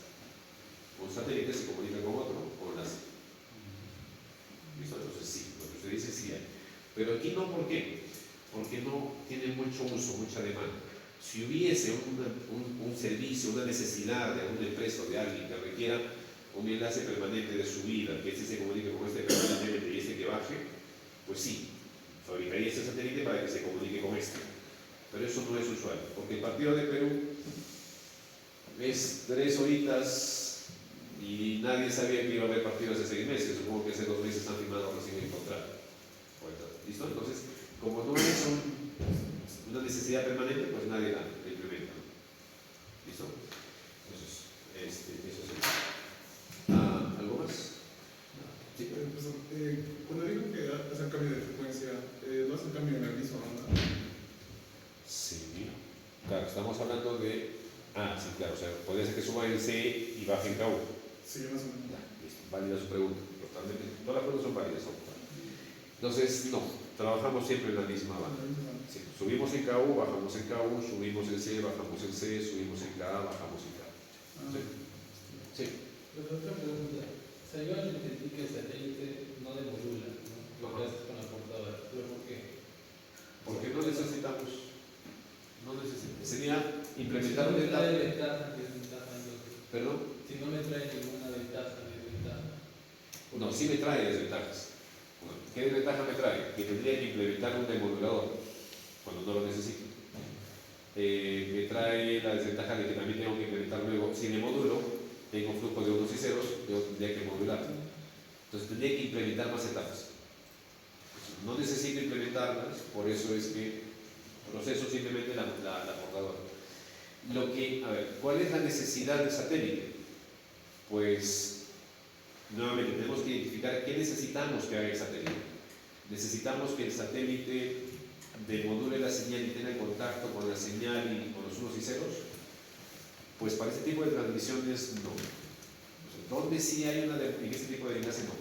Un satélite se comunica con otro con láser. ¿Listo? Entonces sí, lo que usted dice sí hay. Pero aquí no, ¿por qué? Porque no tiene mucho uso, mucha demanda. Si hubiese un servicio, una necesidad de alguna empresa o de alguien que requiera un enlace permanente de subida, que este se comunique con este permanentemente y este que baje, pues sí, fabricaría este satélite para que se comunique con este. Pero eso no es usual, porque el partido de Perú es 3 horitas y nadie sabía que iba a haber partidos hace 6 meses. Supongo que hace 2 meses han firmado recién el contrato. ¿Listo? Entonces, como no es una necesidad permanente, pues nadie la implementa. ¿Listo? Entonces, eso sería. ¿Algo más? Sí. Profesor, cuando digo que hace el cambio de frecuencia, ¿no hace el cambio en la misma onda? Sí. Claro, estamos hablando de... sí, claro, o sea, podría ser que suba en C y baje en KU. Sí, más o menos. Ya, listo, válida su pregunta. Totalmente. Todas las preguntas son válidas. Entonces, no, trabajamos siempre en la misma banda. Sí, subimos en KU, bajamos en KU, subimos en C, bajamos en C, subimos en K, bajamos en K. Sí. Sí. Pero otra pregunta. O sea, yo entendí que el satélite no demodula, ¿no? Lo que haces con la portadora. ¿Pero por qué? Porque no necesitamos. Sería implementar si no una me trae etapa. ventaja, desventaja, entonces. ¿Perdón? Si no me trae ninguna ventaja, desventaja. No, sí me trae desventajas. ¿Qué desventaja me trae? Que tendría que implementar un demodulador cuando no lo necesito. Me trae la desventaja de que también tengo que implementar luego, si me modulo, tengo flujo de unos y ceros, yo tendría que modular. Entonces tendría que implementar más etapas. No necesito implementarlas, por eso es que proceso simplemente la portadora. ¿Cuál es la necesidad del satélite? Pues, nuevamente, tenemos que identificar qué necesitamos que haga el satélite. Necesitamos que el satélite demodule la señal y tenga contacto con la señal y con los unos y ceros. Pues para este tipo de transmisiones no. ¿Dónde sí hay en este tipo de enlace? No.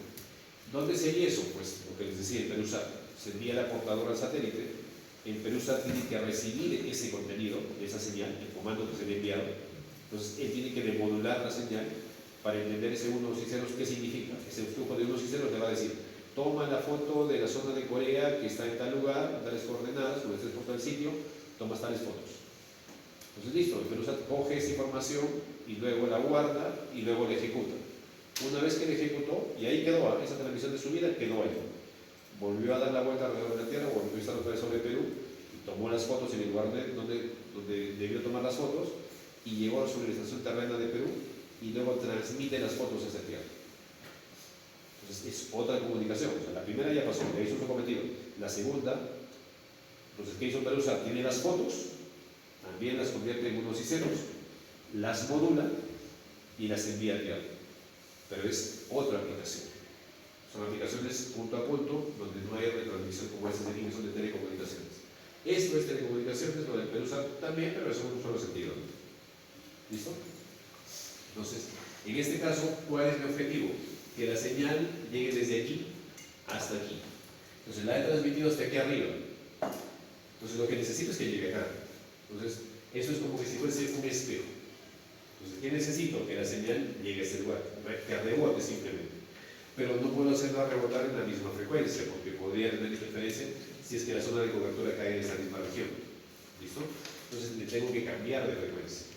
¿Dónde sí hay eso? Pues lo que les decía, en Perusat. Se envía la portadora al satélite. En Perusat tiene que recibir ese contenido, esa señal, el comando que se le ha enviado. Entonces él tiene que demodular la señal para entender ese unos y ceros, ¿qué significa? Ese flujo de unos y ceros le va a decir: toma la foto de la zona de Corea que está en tal lugar, en tales coordenadas, cuando estés por tal sitio, tomas tales fotos. Entonces listo, el Perusat coge esa información y luego la guarda y luego la ejecuta. Una vez que la ejecutó, y ahí quedó, esa transmisión de subida quedó ahí. Volvió a dar la vuelta alrededor de la Tierra, volvió a estar otra vez sobre Perú, y tomó las fotos en el lugar donde debió tomar las fotos, y llegó sobre la estación terrena de Perú, y luego transmite las fotos hacia Tierra. Entonces es otra comunicación. O sea, la primera ya pasó, ya hizo su cometido. La segunda, entonces, ¿qué hizo Perusat? Tiene las fotos, también las convierte en unos y ceros, las modula y las envía a Tierra. Pero es otra aplicación. Son aplicaciones punto a punto donde no hay retransmisión como estas de son de telecomunicaciones. Esto es telecomunicaciones, lo del Perú también, pero eso en un solo sentido. ¿Listo? Entonces, en este caso, ¿cuál es mi objetivo? Que la señal llegue desde aquí hasta aquí. Entonces, la he transmitido hasta aquí arriba. Entonces, lo que necesito es que llegue acá. Entonces, eso es como que si fuese un espejo. Entonces, ¿qué necesito? Que la señal llegue a ese lugar, que rebote simplemente. Pero no puedo hacerla rebotar en la misma frecuencia, porque podría tener interferencia si es que la zona de cobertura cae en esa misma región. ¿Listo? Entonces, le tengo que cambiar de frecuencia.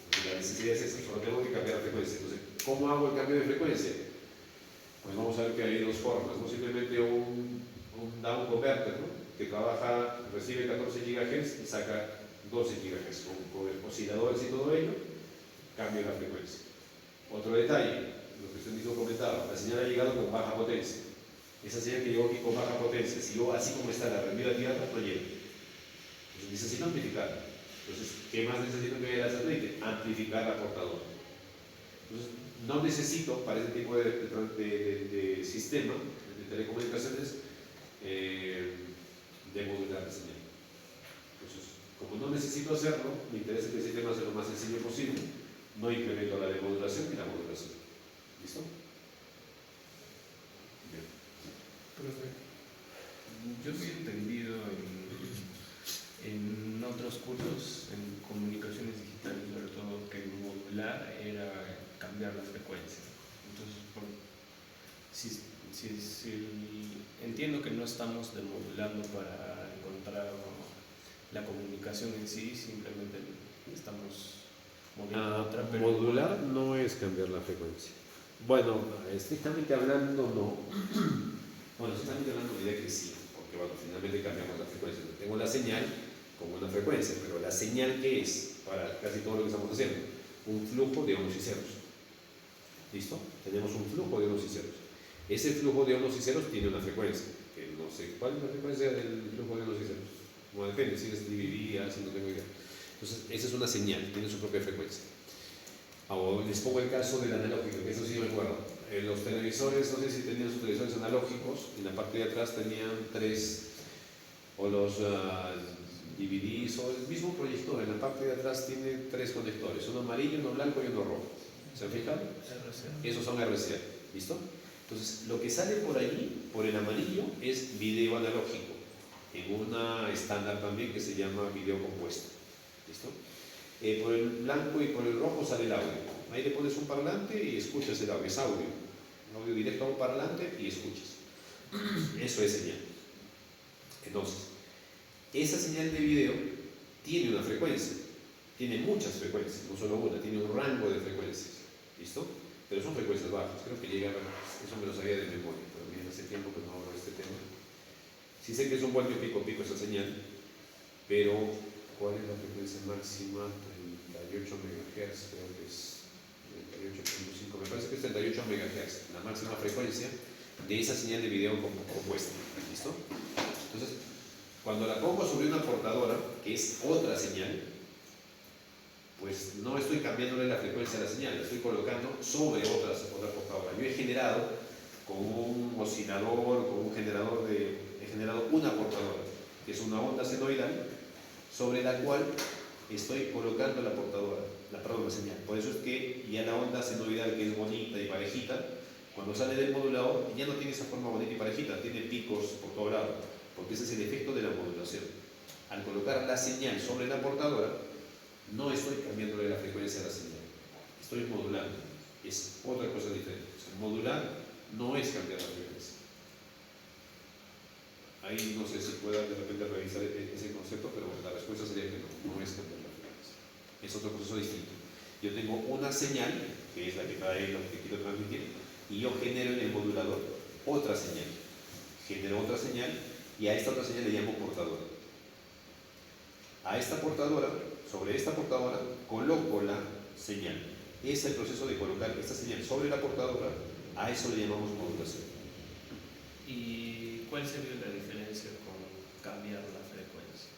Entonces, la necesidad es esa, solo tengo que cambiar de frecuencia. Entonces, ¿cómo hago el cambio de frecuencia? Pues vamos a ver que hay dos formas, no simplemente un down converter, ¿no? Que trabaja, recibe 14 GHz y saca 12 GHz con osciladores y todo ello, cambia la frecuencia. Otro detalle, lo que usted mismo comentaba, la señal ha llegado con baja potencia. Esa señal que llegó aquí con baja potencia, si yo así como está la rendida a tierra, no llega. Entonces necesito amplificar. Entonces, ¿qué más necesito que vaya al satélite? Amplificar la portadora. Entonces, no necesito para ese tipo de sistema de telecomunicaciones demodular la señal. Entonces, como no necesito hacerlo, me interesa que el sistema sea lo más sencillo posible, no incremento la demodulación y la modulación. ¿Listo? Bien. Profe, yo sí he entendido en otros cursos, en comunicaciones digitales sobre todo, que modular era cambiar la frecuencia. Entonces, entiendo que no estamos demodulando para encontrar la comunicación en sí, simplemente estamos moviendo otra, pero Modular no es cambiar la frecuencia. Bueno, estrictamente hablando, no. Bueno, estrictamente hablando, diría que sí, porque bueno, finalmente cambiamos la frecuencia. Tengo la señal como una frecuencia, pero la señal, ¿qué es? Para casi todo lo que estamos haciendo, un flujo de unos y ceros. ¿Listo? Tenemos un flujo de unos y ceros. Ese flujo de unos y ceros tiene una frecuencia, que no sé cuál es la frecuencia del flujo de unos y ceros. Bueno, depende, si es dividida, si no tengo idea. Entonces, esa es una señal, tiene su propia frecuencia. Ahora, les pongo el caso del analógico, que eso sí me acuerdo. Los televisores, no sé si tenían sus televisores analógicos, en la parte de atrás tenían tres, o los DVDs, o el mismo proyector, en la parte de atrás tiene tres conectores, uno amarillo, uno blanco y uno rojo. ¿Se han fijado? Esos son RCA, ¿listo? Entonces, lo que sale por allí, por el amarillo, es video analógico, en una estándar también que se llama video compuesto, ¿listo? Por el blanco y por el rojo sale el audio. Ahí le pones un parlante y escuchas el audio, es audio directo a un parlante y escuchas. Eso es señal. Entonces, esa señal de video tiene una frecuencia, tiene muchas frecuencias, no solo una, tiene un rango de frecuencias, ¿listo? Pero son frecuencias bajas, creo que llega, eso me lo sabía de memoria, pero bien, hace tiempo que no hablo de este tema. Sí sé que es un voltio pico esa señal, pero ¿cuál es la frecuencia máxima? 38 MHz, creo que es 38.5, me parece que es 38 MHz, la máxima frecuencia de esa señal de video compuesta, ¿listo? Entonces, cuando la pongo sobre una portadora, que es otra señal, pues no estoy cambiándole la frecuencia a la señal, la estoy colocando sobre otra portadora. Yo he generado con un oscilador, con un generador he generado una portadora, que es una onda senoidal, sobre la cual estoy colocando la portadora, la señal. Por eso es que ya la onda senoidal, que es bonita y parejita, cuando sale del modulador ya no tiene esa forma bonita y parejita, tiene picos por todo lado, porque ese es el efecto de la modulación. Al colocar la señal sobre la portadora, no estoy cambiándole la frecuencia a la señal, estoy modulando, es otra cosa diferente. O sea, modular no es cambiar la frecuencia. Ahí no sé si pueda de repente revisar ese concepto, pero la respuesta sería que no es cambiar la frecuencia. Es otro proceso distinto. Yo tengo una señal, que es la que trae lo que quiero transmitir, y yo genero en el modulador otra señal. Genero otra señal y a esta otra señal le llamo portadora. A esta portadora, sobre esta portadora, coloco la señal. Es el proceso de colocar esta señal sobre la portadora, a eso le llamamos modulación. ¿Y cuál sería la diferencia con cambiar la frecuencia?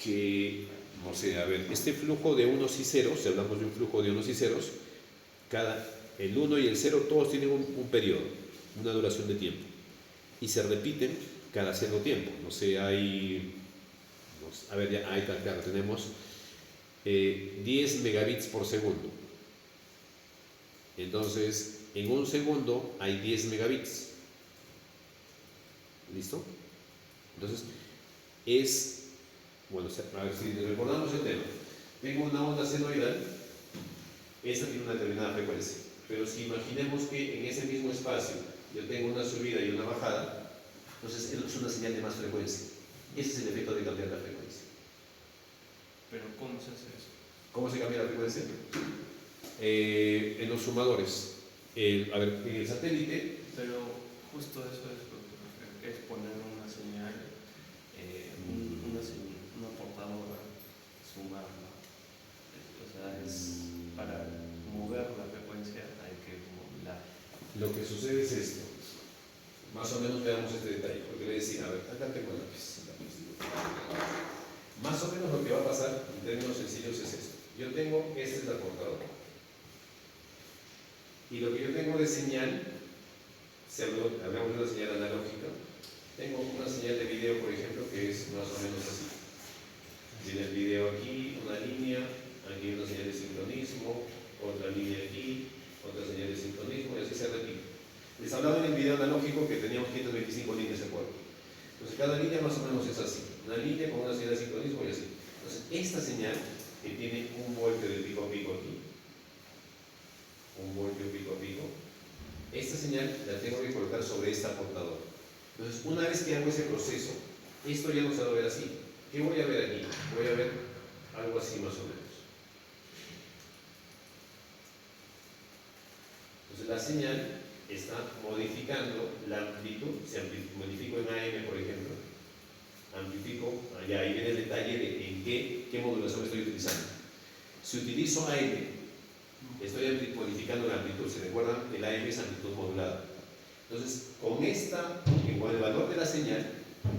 Que, no sé, a ver, este flujo de unos y ceros, si hablamos de un flujo de unos y ceros, el 1 y el 0 todos tienen un periodo, una duración de tiempo, y se repiten cada cierto tiempo. No sé, hay Pues, a ver, ya, ahí está, claro, tenemos 10 megabits por segundo. Entonces, en un segundo hay 10 megabits. ¿Listo? Entonces, bueno, a ver si recordamos el tema. Tengo una onda senoidal, esta tiene una determinada frecuencia, pero si imaginemos que en ese mismo espacio yo tengo una subida y una bajada, entonces es una señal de más frecuencia. Ese es el efecto de cambiar la frecuencia. Pero ¿cómo se hace eso? ¿Cómo se cambia la frecuencia? En los sumadores. A ver, en el satélite. Pero justo eso es lo que me refiero, es poner una señal, una portadora, sumarla. O sea, es para mover la frecuencia hay que modular. Lo que sucede es esto. Más o menos veamos este detalle, porque le decía, a ver, acá tengo el lápiz. Más o menos lo que va a pasar en términos sencillos es esto. Yo tengo, esta es la portadora. Y lo que yo tengo de señal, si hablamos de una señal analógica, tengo una señal de video, por ejemplo, que es más o menos así. Tiene el video aquí, una línea, aquí una señal de sincronismo, otra línea aquí, otra señal de sincronismo, y así se repite. Les hablaba en el video analógico que teníamos 525 líneas de acuerdo. Entonces cada línea más o menos es así. Una línea con una señal de sincronismo y así. Entonces esta señal, que tiene un voltio de pico a pico aquí, un voltio pico a pico, esta señal la tengo que colocar sobre esta portadora. Entonces una vez que hago ese proceso, esto ya no se va a ver así. ¿Qué voy a ver aquí? Voy a ver algo así más o menos. Entonces la señal está modificando la amplitud. Si modifico en AM, por ejemplo, amplifico, allá ahí viene el detalle de en qué modulación estoy utilizando. Si utilizo AM, estoy modificando la amplitud. ¿Se recuerdan? El AM es amplitud modulada. Entonces, con el valor de la señal,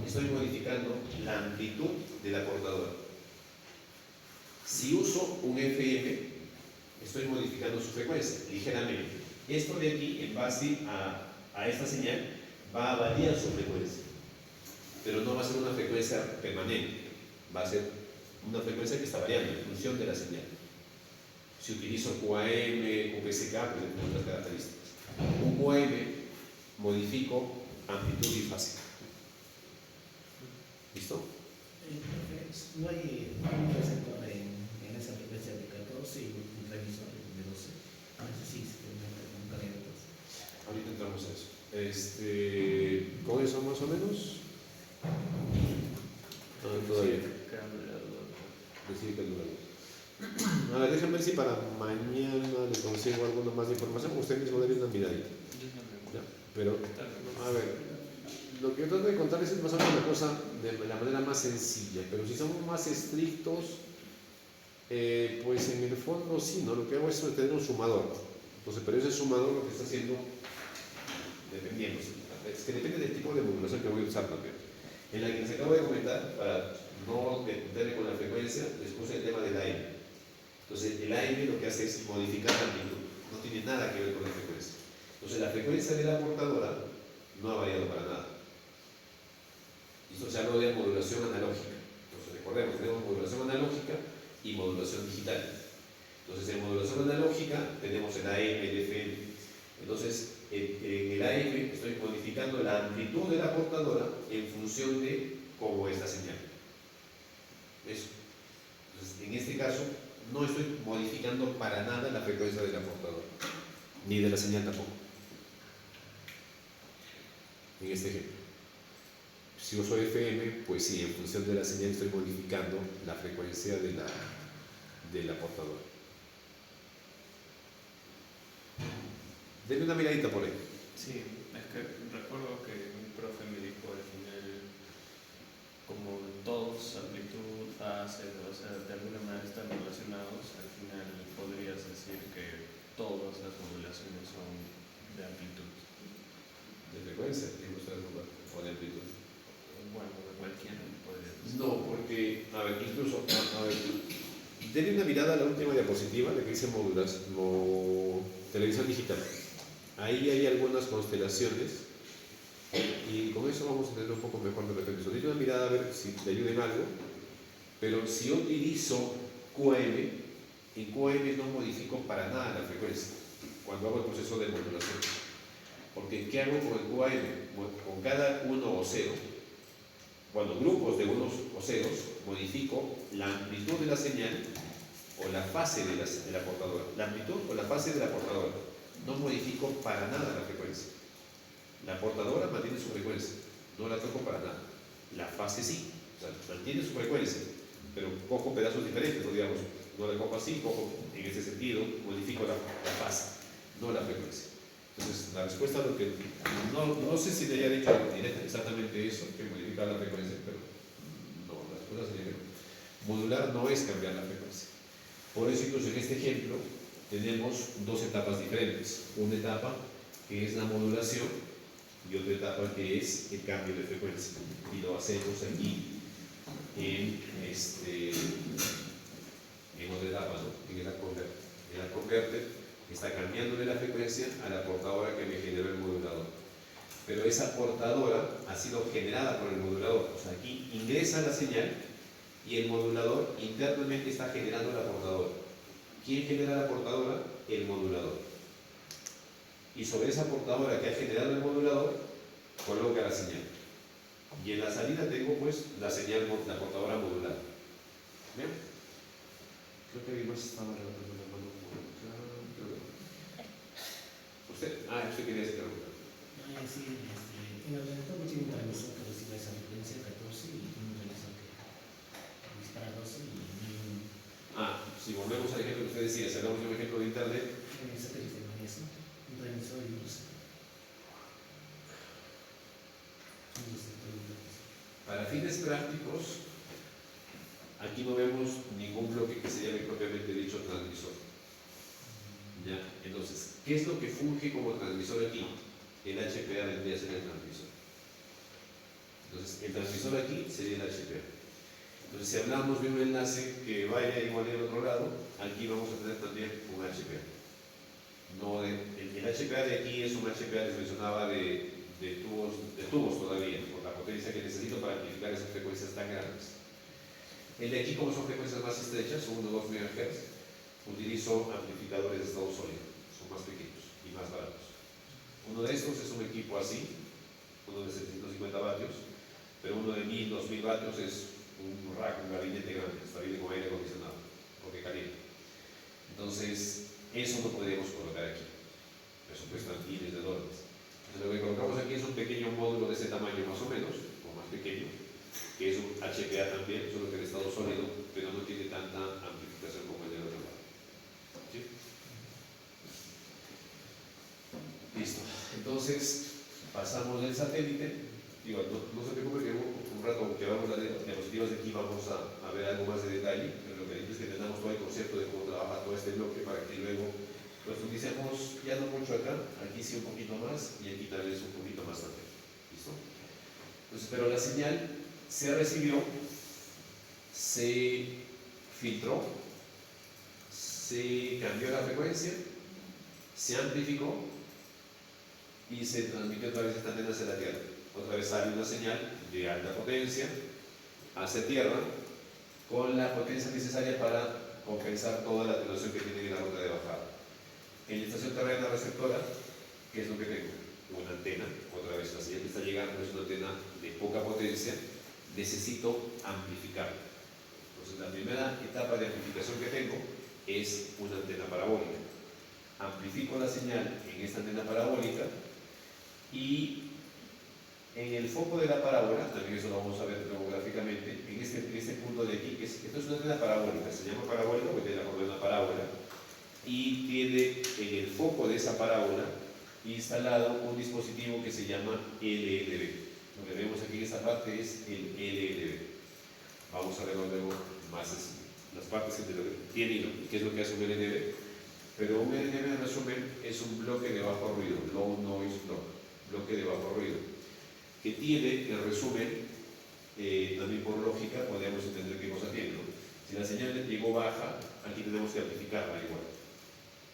estoy modificando la amplitud de la portadora. Si uso un FM, estoy modificando su frecuencia ligeramente. Esto de aquí, en base a esta señal, va a variar su frecuencia, pero no va a ser una frecuencia permanente, va a ser una frecuencia que está variando en función de la señal. Si utilizo QAM, QPSK, pues tengo otras características. Un QAM modifico amplitud y fase. ¿Listo? No hay un receptor en esa frecuencia de 14 y un transmisor de 12. A veces sí se puede meter con candidatos. Ahorita entramos a eso. ¿Con eso más o menos? Todavía. Decir que el número. A ver, déjenme ver si para mañana le consigo alguna más información. Usted mismo debe una miradita. ¿Ya? Pero, a ver, lo que yo trato de contarles es más o menos una cosa de la manera más sencilla. Pero si somos más estrictos, pues en el fondo sí, ¿no? Lo que hago es tener un sumador. Entonces, pero ese sumador lo que está haciendo, dependiendo, es que depende del tipo de modulación que voy a usar también. En la que les acabo de comentar, para no meterme con la frecuencia, les puse el tema del AM. Entonces, el AM lo que hace es modificar la amplitud, no tiene nada que ver con la frecuencia. Entonces, la frecuencia de la portadora no ha variado para nada. Esto se habla de modulación analógica. Entonces, recordemos, tenemos modulación analógica y modulación digital. Entonces, en modulación analógica tenemos el AM, el FM. Entonces, en el AM estoy modificando la amplitud de la portadora en función de cómo es la señal. Eso. Entonces, en este caso, no estoy modificando para nada la frecuencia de la portadora, ni de la señal tampoco. En este ejemplo. Si uso FM, pues sí, en función de la señal estoy modificando la frecuencia de la portadora. Denme una miradita por ahí. Sí, es que recuerdo que mi profe me dijo al final, como todos, amplitud, fase, o sea, de alguna manera están relacionados, al final podrías decir que todas las modulaciones son de amplitud. ¿De frecuencia? ¿O de amplitud? Bueno, de cualquiera podría decir. No, porque, a ver, incluso, denle una mirada a la última diapositiva, la que dice televisión digital. Ahí hay algunas constelaciones y con eso vamos a entender un poco mejor de repente. Denle una mirada a ver si te ayuda en algo Pero si yo utilizo QAM, en QAM no modifico para nada la frecuencia cuando hago el proceso de modulación. Porque ¿qué hago con el QAM? Con cada 1 o 0, bueno, grupos de unos o ceros, modifico la amplitud de la señal o la fase de la portadora. La amplitud o la fase de la portadora. No modifico para nada la frecuencia. La portadora mantiene su frecuencia, no la toco para nada. La fase sí, o sea, mantiene su frecuencia, pero cojo pedazos diferentes, ¿no? Digamos, no la cojo así, cojo en este sentido, modifico la fase, no la frecuencia. Entonces, la respuesta a lo que no sé si le haya dicho exactamente eso, que modificar la frecuencia, pero no, la respuesta sería que no. Modular no es cambiar la frecuencia. Por eso, incluso en este ejemplo, tenemos dos etapas diferentes. Una etapa que es la modulación y otra etapa que es el cambio de frecuencia. Y lo hacemos aquí en otra etapa, ¿no? En la converter. En la converter está cambiándole la frecuencia a la portadora que me generó el modulador. Pero esa portadora ha sido generada por el modulador. O sea, aquí ingresa la señal y el modulador internamente está generando la portadora. ¿Quién genera la portadora? El modulador. Y sobre esa portadora que ha generado el modulador, coloca la señal. Y en la salida tengo pues la señal, la portadora modulada. ¿Bien? Creo que alguien más estaba levantando la mano por acá. ¿Usted? Usted quería decir algo. Sí, en el ordenador tiene un transmisor que recibe esa frecuencia 14 y un transmisor que dispara 12 y Si volvemos al ejemplo que usted decía, si hablamos de un ejemplo de internet, un satélite no es eso, un transmisor y un receptor. para fines prácticos, aquí no vemos ningún bloque que se llame propiamente dicho transmisor. ¿Ya? Entonces, ¿qué es lo que funge como transmisor aquí? El HPA vendría a ser el transmisor. Entonces, el transmisor aquí sería el HPA. Entonces, si hablamos de un enlace que vaya igual al otro lado, aquí vamos a tener también un HPA. El HPA de aquí es un HPA, les mencionaba, de tubos todavía, por la potencia que necesito para amplificar esas frecuencias tan grandes. El de aquí, como son frecuencias más estrechas, son 1 o 2 MHz, utilizo amplificadores de estado sólido, son más pequeños y más baratos. Uno de estos es un equipo así, uno de 750 vatios, pero uno de 1000, 2000 vatios es un rack, un gabinete grande, está bien con aire acondicionado, porque calienta. Entonces, eso no podríamos colocar aquí, eso cuesta miles de dólares. Entonces, lo que colocamos aquí es un pequeño módulo de ese tamaño más o menos, o más pequeño, que es un HPA también, solo que de estado sólido, pero no tiene tanta amplificación como el del otro lado. ¿Sí? Listo. Entonces, pasamos del satélite. Digo, no se preocupe que un rato que vamos a las diapositivas de aquí vamos a ver algo más de detalle, pero lo que necesito es que tengamos todo el concepto de cómo trabaja todo este bloque para que luego profundicemos ya no mucho acá, aquí sí un poquito más y aquí tal vez un poquito más también. ¿Listo? Entonces, pero la señal se recibió, se filtró, se cambió la frecuencia, se amplificó y se transmitió otra vez esta antena hacia la Tierra. Otra vez sale una señal de alta potencia hacia Tierra con la potencia necesaria para compensar toda la atenuación que tiene en la ruta de bajada. En la estación terrena receptora, ¿qué es lo que tengo? Una antena, otra vez la señal que está llegando es una antena de poca potencia, necesito amplificarla. Entonces la primera etapa de amplificación que tengo es una antena parabólica. Amplifico la señal en esta antena parabólica y en el foco de la parábola, también eso lo vamos a ver luego gráficamente, en este punto de aquí, esto es una antena parabólica, se llama parabólica porque tiene la forma de una parábola y tiene en el foco de esa parábola instalado un dispositivo que se llama LLB. Lo que vemos aquí en esta parte es el LLB. Vamos a verlo luego más así, las partes que tiene y qué es lo que hace un LLB. Pero un LLB en resumen es un bloque de bajo ruido, low noise bloque de bajo ruido, que tiene, en resumen, también por lógica podemos entender qué cosa tiene, ¿no? Si la señal llegó baja, aquí tenemos que amplificarla igual.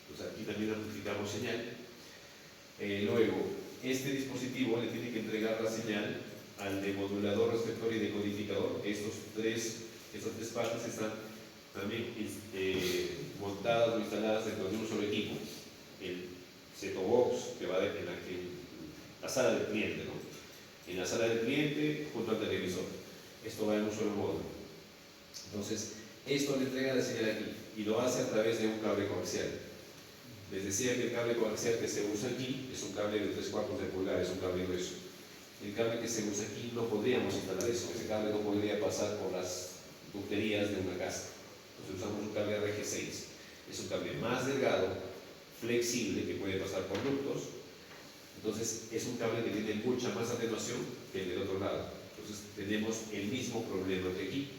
Entonces aquí también amplificamos señal. Luego, este dispositivo le tiene que entregar la señal al demodulador, receptor y decodificador, estos tres Estas tres partes están también montadas o instaladas dentro de un solo equipo. El set-top box que va en la sala del cliente, ¿no? En la sala del cliente junto al televisor. Esto va en un solo módulo. Entonces, esto le entrega la señal aquí y lo hace a través de un cable coaxial. Les decía que el cable coaxial que se usa aquí es un cable de 3/4 de pulgada, es un cable grueso. El cable que se usa aquí no podríamos instalar eso, ese cable no podría pasar por las ducterías de una casa. Entonces usamos un cable RG6. Es un cable más delgado, flexible, que puede pasar por ductos. Entonces es un cable que tiene mucha más atenuación que el del otro lado. Entonces tenemos el mismo problema que aquí.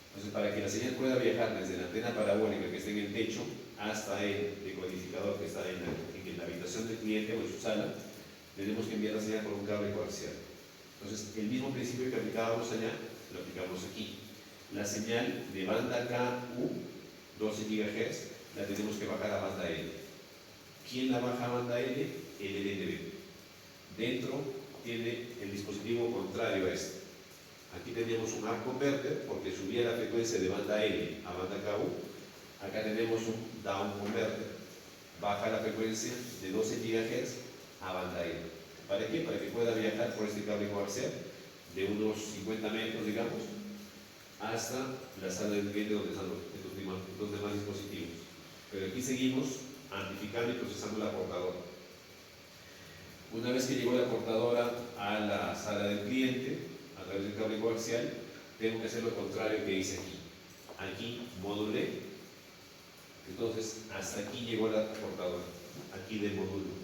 Entonces para que la señal pueda viajar desde la antena parabólica que está en el techo hasta el decodificador que está en la habitación del cliente o en su sala, tenemos que enviar la señal por un cable coaxial. Entonces el mismo principio que aplicábamos allá, lo aplicamos aquí. La señal de banda KU, 12 GHz, la tenemos que bajar a banda L. ¿Quién la baja a banda L? El LNB. Dentro tiene el dispositivo contrario a este. Aquí tenemos un up converter porque subía la frecuencia de banda L a banda KU. Acá tenemos un down converter. Baja la frecuencia de 12 GHz a banda L. ¿Para qué? Para que pueda viajar por este cable coaxial de unos 50 metros, digamos, hasta la sala del cliente donde están los demás dispositivos. Pero aquí seguimos amplificando y procesando la portadora. Una vez que llegó la portadora a la sala del cliente, a través del cable coaxial, tengo que hacer lo contrario que hice aquí. Aquí modulé, entonces hasta aquí llegó la portadora, aquí de módulo.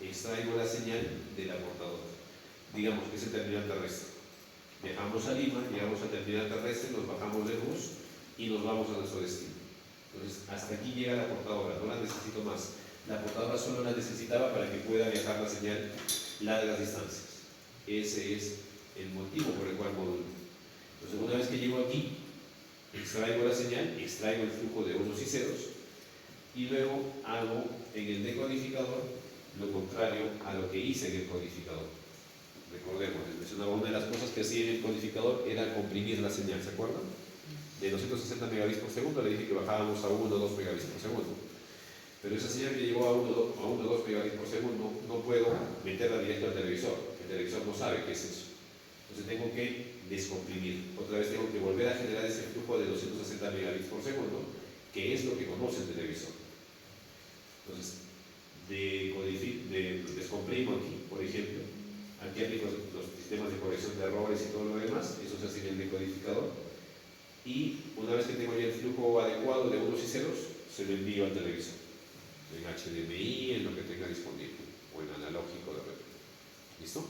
Extraigo la señal de la portadora. Digamos que es el terminal terrestre. Viajamos a Lima, llegamos al terminal terrestre, nos bajamos de bus y nos vamos a nuestro destino. Entonces, hasta aquí llega la portadora, no la necesito más. La portadora solo la necesitaba para que pueda viajar la señal largas distancias. Ese es el motivo por el cual modulo. Entonces, una vez que llego aquí, extraigo la señal, extraigo el flujo de unos y ceros y luego hago en el decodificador lo contrario a lo que hice en el codificador. Recordemos, les mencionaba, una de las cosas que hacía en el codificador era comprimir la señal, ¿se acuerdan? De 260 megabits por segundo le dije que bajábamos a 1 o 2 megabits por segundo. Pero esa señal que llegó a 1 o 2 megabits por segundo no puedo meterla directo al televisor. El televisor no sabe qué es eso. Entonces tengo que descomprimir. Otra vez tengo que volver a generar ese flujo de 260 megabits por segundo, que es lo que conoce el televisor. Entonces, descomprimo aquí, por ejemplo. Aquí aplico los sistemas de corrección de errores y todo lo demás. Eso se hace en el decodificador. Y una vez que tengo ya el flujo adecuado de unos y ceros, se lo envío al televisor. En HDMI, en lo que tenga disponible. O en analógico de repente. ¿Listo?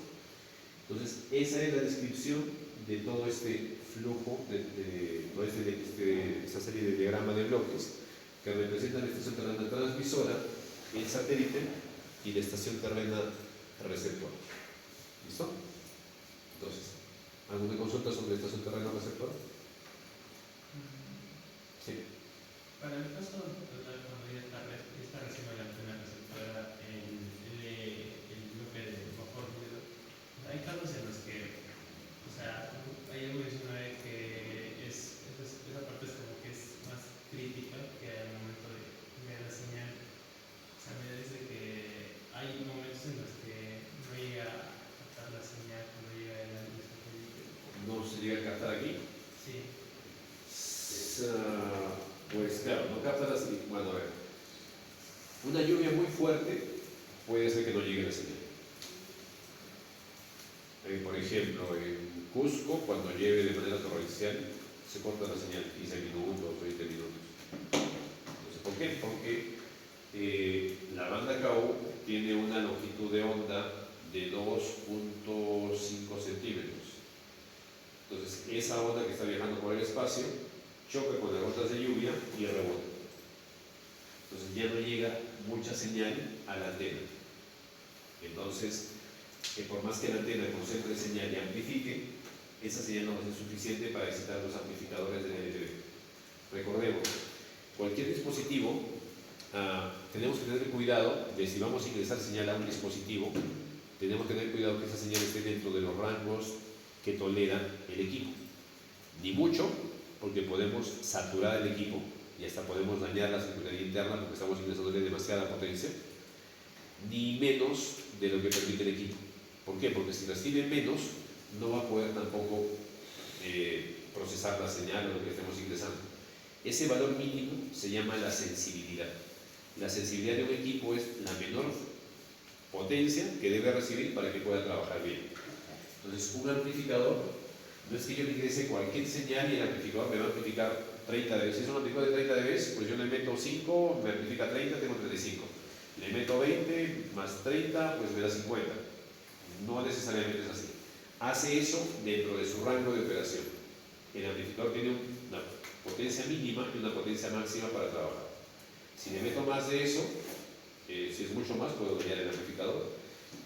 Entonces, esa es la descripción de todo este flujo, de toda esta serie de diagramas de bloques que representan la estación terrena transmisora, el satélite y la estación terrena receptor. ¿Listo? Entonces, ¿alguna consulta sobre estación terrena receptor? Sí. Para el caso de cuando ya está recién la antena receptora, el bloque de bajo ruido, hay casos en los que, o sea, hay algo mencionado que esa parte es como que es más crítica que al momento de enviar la señal. O sea, me dice que hay momentos en los que no llega a captar la señal cuando llega el satélite. ¿No se llega a captar aquí? Sí. Pues claro, no capta la señal. Bueno, a ver. Una lluvia muy fuerte puede hacer que no llegue la señal. Por ejemplo, en Cusco, cuando llueve de manera torrencial, se corta la señal 15 minutos, 20 minutos. Entonces, ¿por qué? Porque la banda KU tiene una longitud de onda de 2.5 centímetros. Entonces, esa onda que está viajando por el espacio choca con las gotas de lluvia y rebota. Entonces, ya no llega mucha señal a la antena. Entonces, por más que la antena concentre señal y amplifique, esa señal no va a ser suficiente para excitar los amplificadores del LTV. Recordemos, cualquier dispositivo, tenemos que tener cuidado de si vamos a ingresar señal a un dispositivo, tenemos que tener cuidado que esa señal esté dentro de los rangos que tolera el equipo. Ni mucho, porque podemos saturar el equipo y hasta podemos dañar la circularidad interna porque estamos ingresándole demasiada potencia, ni menos de lo que permite el equipo. ¿Por qué? Porque si recibe menos, no va a poder tampoco procesar la señal o lo que estemos ingresando. Ese valor mínimo se llama la sensibilidad. La sensibilidad de un equipo es la menor potencia que debe recibir para que pueda trabajar bien. Entonces, un amplificador, no es que yo le ingrese cualquier señal y el amplificador me va a amplificar 30 dB. Si es un amplificador de 30 dB, pues yo le meto 5, me amplifica 30, tengo 35. Le meto 20 más 30, pues me da 50. No necesariamente es así. Hace eso dentro de su rango de operación. El amplificador tiene una potencia mínima y una potencia máxima para trabajar. Si le meto más de eso, si es mucho más, puedo dañar el amplificador,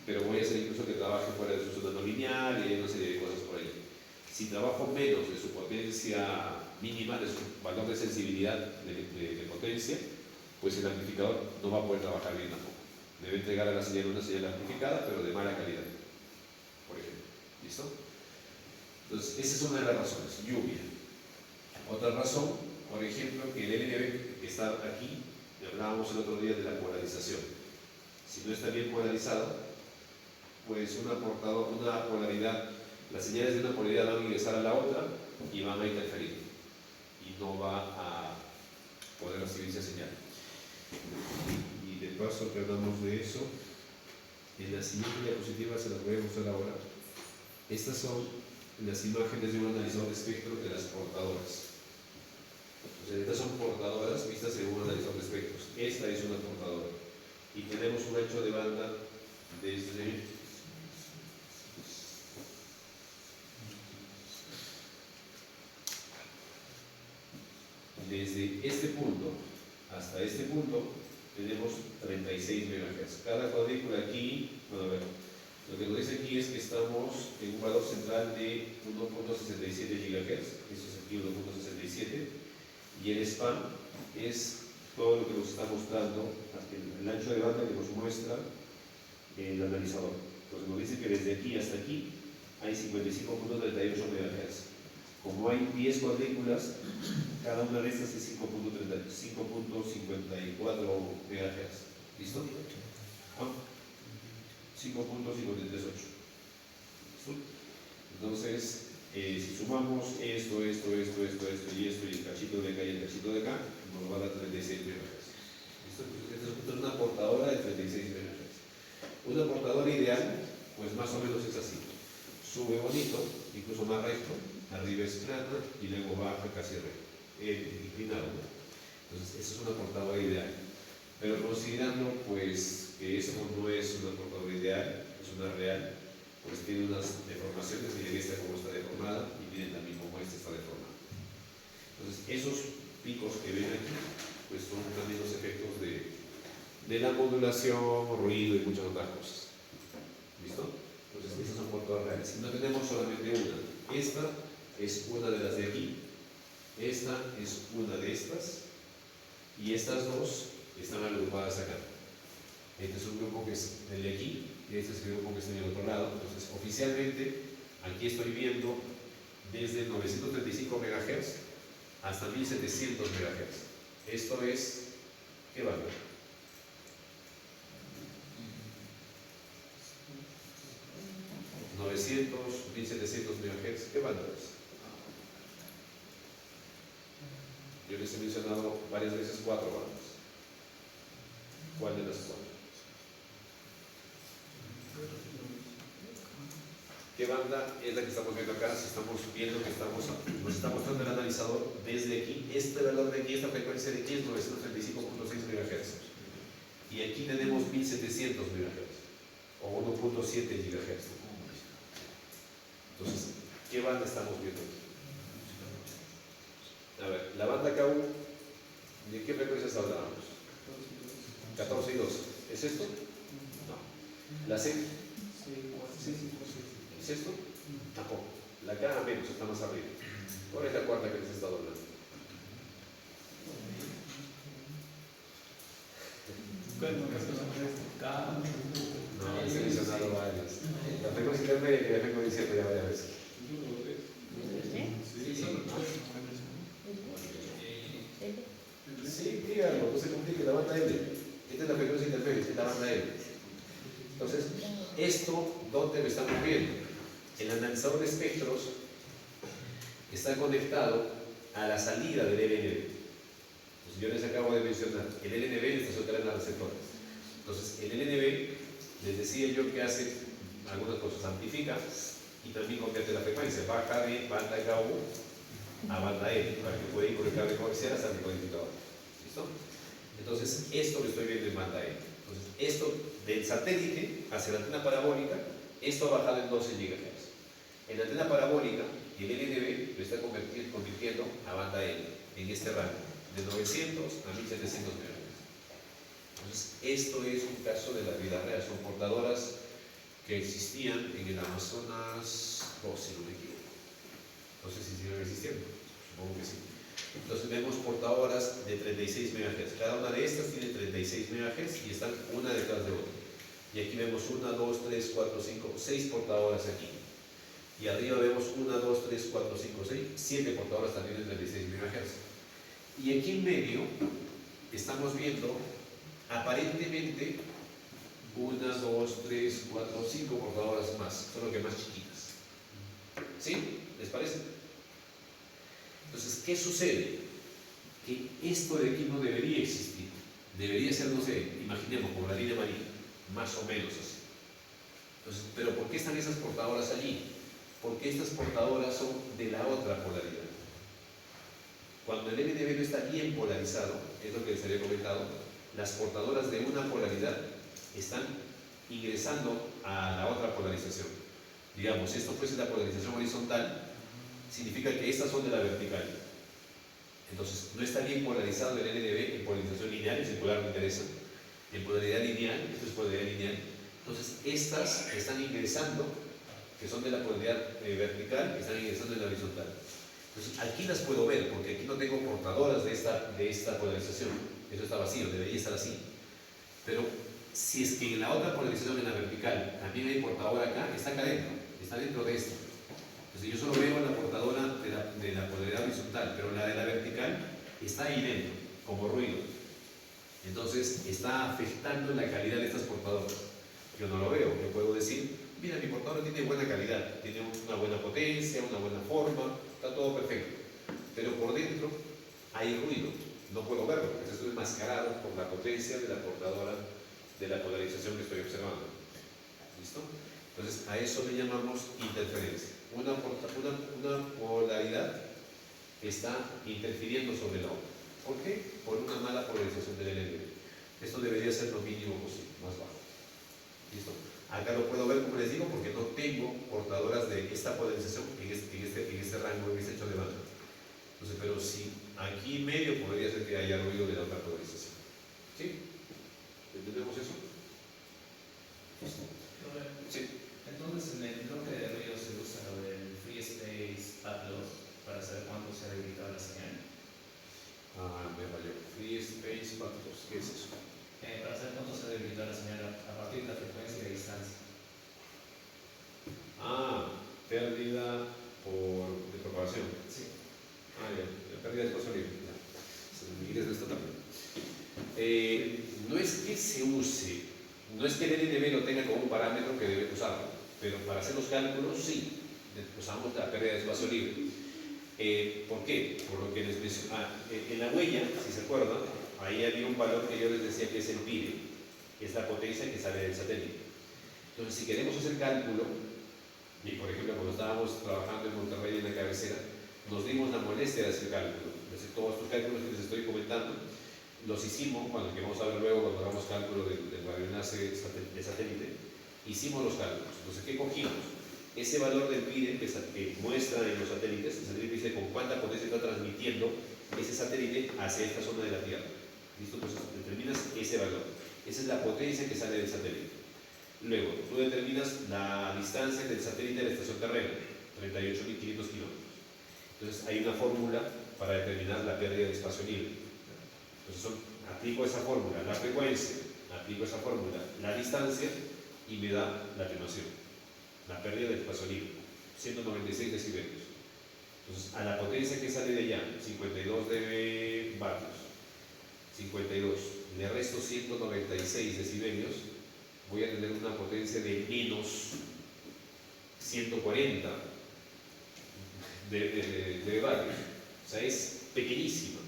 pero voy a hacer incluso que trabaje fuera de su zona no lineal y una serie de cosas por ahí. Si trabajo menos de su potencia mínima, de su valor de sensibilidad de potencia, pues el amplificador no va a poder trabajar bien tampoco. Debe entregar a la señal una señal amplificada, pero de mala calidad, por ejemplo. ¿Listo? Entonces, esa es una de las razones, lluvia. Otra razón, por ejemplo, que el L debe estar aquí, y hablábamos el otro día de la polarización. Si no está bien polarizado, pues una polaridad, las señales de una polaridad van a ingresar a la otra y van a interferir. Y no va a poder recibir esa señal. Y de paso que hablamos de eso, en la siguiente diapositiva se las voy a mostrar ahora. Estas son las imágenes de un analizador de espectro de las portadoras. O sea, estas son portadoras vistas en un analizador de espectros. Esta es una portadora. Y tenemos un ancho de banda desde este punto hasta este punto tenemos 36 MHz. Cada cuadrícula aquí, bueno, a ver, lo que nos dice aquí es que estamos en un valor central de 1.67 GHz, eso es aquí 1.67, y el span es todo lo que nos está mostrando, el ancho de banda que nos muestra el analizador. Entonces nos dice que desde aquí hasta aquí hay 55.38 MHz. Como hay 10 cuadrículas, cada una de estas es 5.54 MHz. ¿Listo? 5.538. Entonces, si sumamos esto y esto, y el cachito de acá y el cachito de acá, nos va a dar 36 MHz. ¿Listo? Esta es una portadora de 36 MHz. Una portadora ideal, pues más o menos es así. Sube bonito, incluso más recto, arriba es plana y luego baja casi inclinado. Entonces, esa es una portadora ideal. Pero considerando pues que eso no es una portadora ideal, es una real, pues tiene unas deformaciones, miren esta como está deformada y miren también cómo esta está deformada. Entonces, esos picos que ven aquí, pues son también los efectos de la modulación, ruido y muchas otras cosas. ¿Listo? Entonces, esas son portadoras reales. Y no tenemos solamente una. Esta es una de las de aquí, esta es una de estas, y estas dos están agrupadas acá. Este es un grupo que es el de aquí, y este es el grupo que está en el otro lado. Entonces, oficialmente, aquí estoy viendo desde 935 MHz hasta 1700 MHz. Esto es, ¿qué banda? ¿900, 1700 MHz? ¿Qué banda es? Yo les he mencionado varias veces 4 bandas. ¿Cuál de las 4? ¿Qué banda es la que estamos viendo acá? Si estamos viendo que nos está mostrando el analizador desde aquí, este valor de aquí, esta frecuencia de aquí es 935.6 MHz. Y aquí tenemos 1700 MHz o 1.7 GHz. Entonces, ¿qué banda estamos viendo aquí? A ver, la banda KU, ¿de qué frecuencias hablábamos? 14 y 12. ¿Es esto? No. ¿La C? ¿Es esto? Tampoco. La K menos, está más arriba. ¿Cuál es la cuarta que les está doblando? No, les he mencionado varias. La frecuencia intermedia que ya vengo diciendo ya varias veces. banda L. Esta es la frecuencia intermedia, esta es la banda L. Entonces, esto, ¿dónde me estamos viendo? El analizador de espectros está conectado a la salida del LNB. Entonces, yo les acabo de mencionar, el LNB es estación terrena receptora. Entonces, el LNB, les decía yo que hace algunas cosas, amplifica y también convierte la frecuencia, baja de banda K1 a banda L, para que pueda ir por el cable coaxial hasta el decodificador. ¿Listo? Entonces, esto lo estoy viendo en banda L. Entonces, esto del satélite hacia la antena parabólica, esto ha bajado en 12 GHz. En la antena parabólica, el LNB lo está convirtiendo a banda L, en este rango, de 900 a 1700 MHz. Entonces, esto es un caso de la vida real, son portadoras que existían en el Amazonas 2, si no me equivoco. No sé si siguen existiendo, supongo que sí. Entonces vemos portadoras de 36 MHz. Cada una de estas tiene 36 MHz y están una detrás de otra. Y aquí vemos 1, 2, 3, 4, 5, 6 portadoras aquí. Y arriba vemos 1, 2, 3, 4, 5, 6, 7 portadoras también de 36 MHz. Y aquí en medio estamos viendo aparentemente 1, 2, 3, 4, 5 portadoras más, solo que más chiquitas. ¿Sí? ¿Les parece? Entonces, ¿qué sucede? Que esto de aquí no debería existir. Debería ser, no sé, imaginemos como la línea marina, más o menos así. Entonces, ¿pero por qué están esas portadoras allí? Porque estas portadoras son de la otra polaridad. Cuando el LNB no está bien polarizado, es lo que les había comentado, las portadoras de una polaridad están ingresando a la otra polarización. Digamos, si esto fuese la polarización horizontal, significa que estas son de la vertical. Entonces, no está bien polarizado el LNB en polarización lineal, en circular me interesa, en polaridad lineal, esto es polaridad lineal. Entonces, estas están ingresando, que son de la polaridad vertical, están ingresando en la horizontal. Entonces, aquí las puedo ver, porque aquí no tengo portadoras de esta polarización. Eso está vacío, debería estar así. Pero, si es que en la otra polarización, en la vertical, también hay portadora acá, está acá dentro, está dentro de esta. Entonces, yo solo veo la portadora de la polaridad horizontal, pero la de la vertical está ahí dentro, como ruido. Entonces, está afectando la calidad de estas portadoras. Yo no lo veo, yo puedo decir, mira, mi portadora tiene buena calidad, tiene una buena potencia, una buena forma, está todo perfecto. Pero por dentro hay ruido, no puedo verlo, porque estoy enmascarado por la potencia de la portadora de la polarización que estoy observando. ¿Listo? Entonces, a eso le llamamos interferencia. Una polaridad está interfiriendo sobre la otra. ¿Por qué? Por una mala polarización del LNB. Esto debería ser lo mínimo posible, más bajo. ¿Listo? Acá lo puedo ver, como les digo, porque no tengo portadoras de esta polarización en este rango, en este hecho de banda. Entonces, pero si aquí en medio podría ser que haya ruido de la otra polarización. ¿Sí? ¿Entendemos eso? Sí. Entonces, en el bloque de ruido se usa lo del free space path-loss para saber cuándo se ha debilitado la señal. Ah, me falló. Free space path-loss. ¿Qué es eso? Para saber cuándo se ha debilitado la señal a partir de la frecuencia y la distancia. Ah, pérdida de propagación. Sí. Ah, ya. La pérdida de espacio libre. Ya. Se me olvidó de esto también. No es que se use, no es que el LNB lo tenga como un parámetro que debe usarlo, pero para hacer los cálculos sí, usamos la pérdida de espacio libre. ¿Por qué? Por lo que les mencioné. En la huella, si se acuerdan, ahí había un valor que yo les decía que es el PIB, que es la potencia que sale del satélite. Entonces, si queremos hacer cálculo, y por ejemplo, cuando estábamos trabajando en Monterrey en la cabecera, nos dimos la molestia de hacer cálculo. Es decir, todos estos cálculos que les estoy comentando, los hicimos, que vamos a ver luego cuando hagamos cálculo del radioenlace de satélite, hicimos los cálculos. Entonces, ¿qué cogimos? Ese valor del PID que muestra en los satélites, el satélite dice con cuánta potencia está transmitiendo ese satélite hacia esta zona de la Tierra. ¿Listo? Entonces, determinas ese valor. Esa es la potencia que sale del satélite. Luego, tú determinas la distancia del satélite a la estación terrena, 38.500 kilómetros. Entonces, hay una fórmula para determinar la pérdida de espacio libre. Entonces, aplico esa fórmula, la frecuencia, aplico esa fórmula, la distancia y me da la atenuación, la pérdida del espacio libre, 196 decibelios. Entonces, a la potencia que sale de allá, 52 dB vatios, 52, le resto 196 decibelios, voy a tener una potencia de menos 140 de vatios. O sea, es pequeñísima.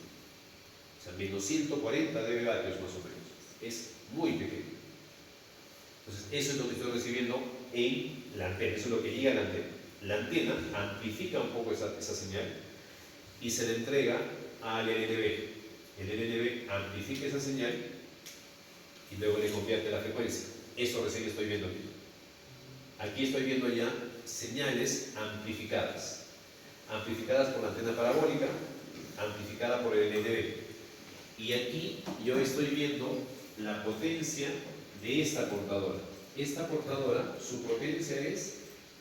O sea, menos 140 dB más o menos. Es muy pequeño. Entonces, eso es lo que estoy recibiendo en la antena. Eso es lo que llega a la antena. La antena amplifica un poco esa señal y se le entrega al LNB. El LNB amplifica esa señal y luego le convierte la frecuencia. Eso recién estoy viendo aquí. Aquí estoy viendo ya señales amplificadas. Amplificadas por la antena parabólica, amplificada por el LNB. Y aquí yo estoy viendo la potencia de esta portadora. Esta portadora, su potencia es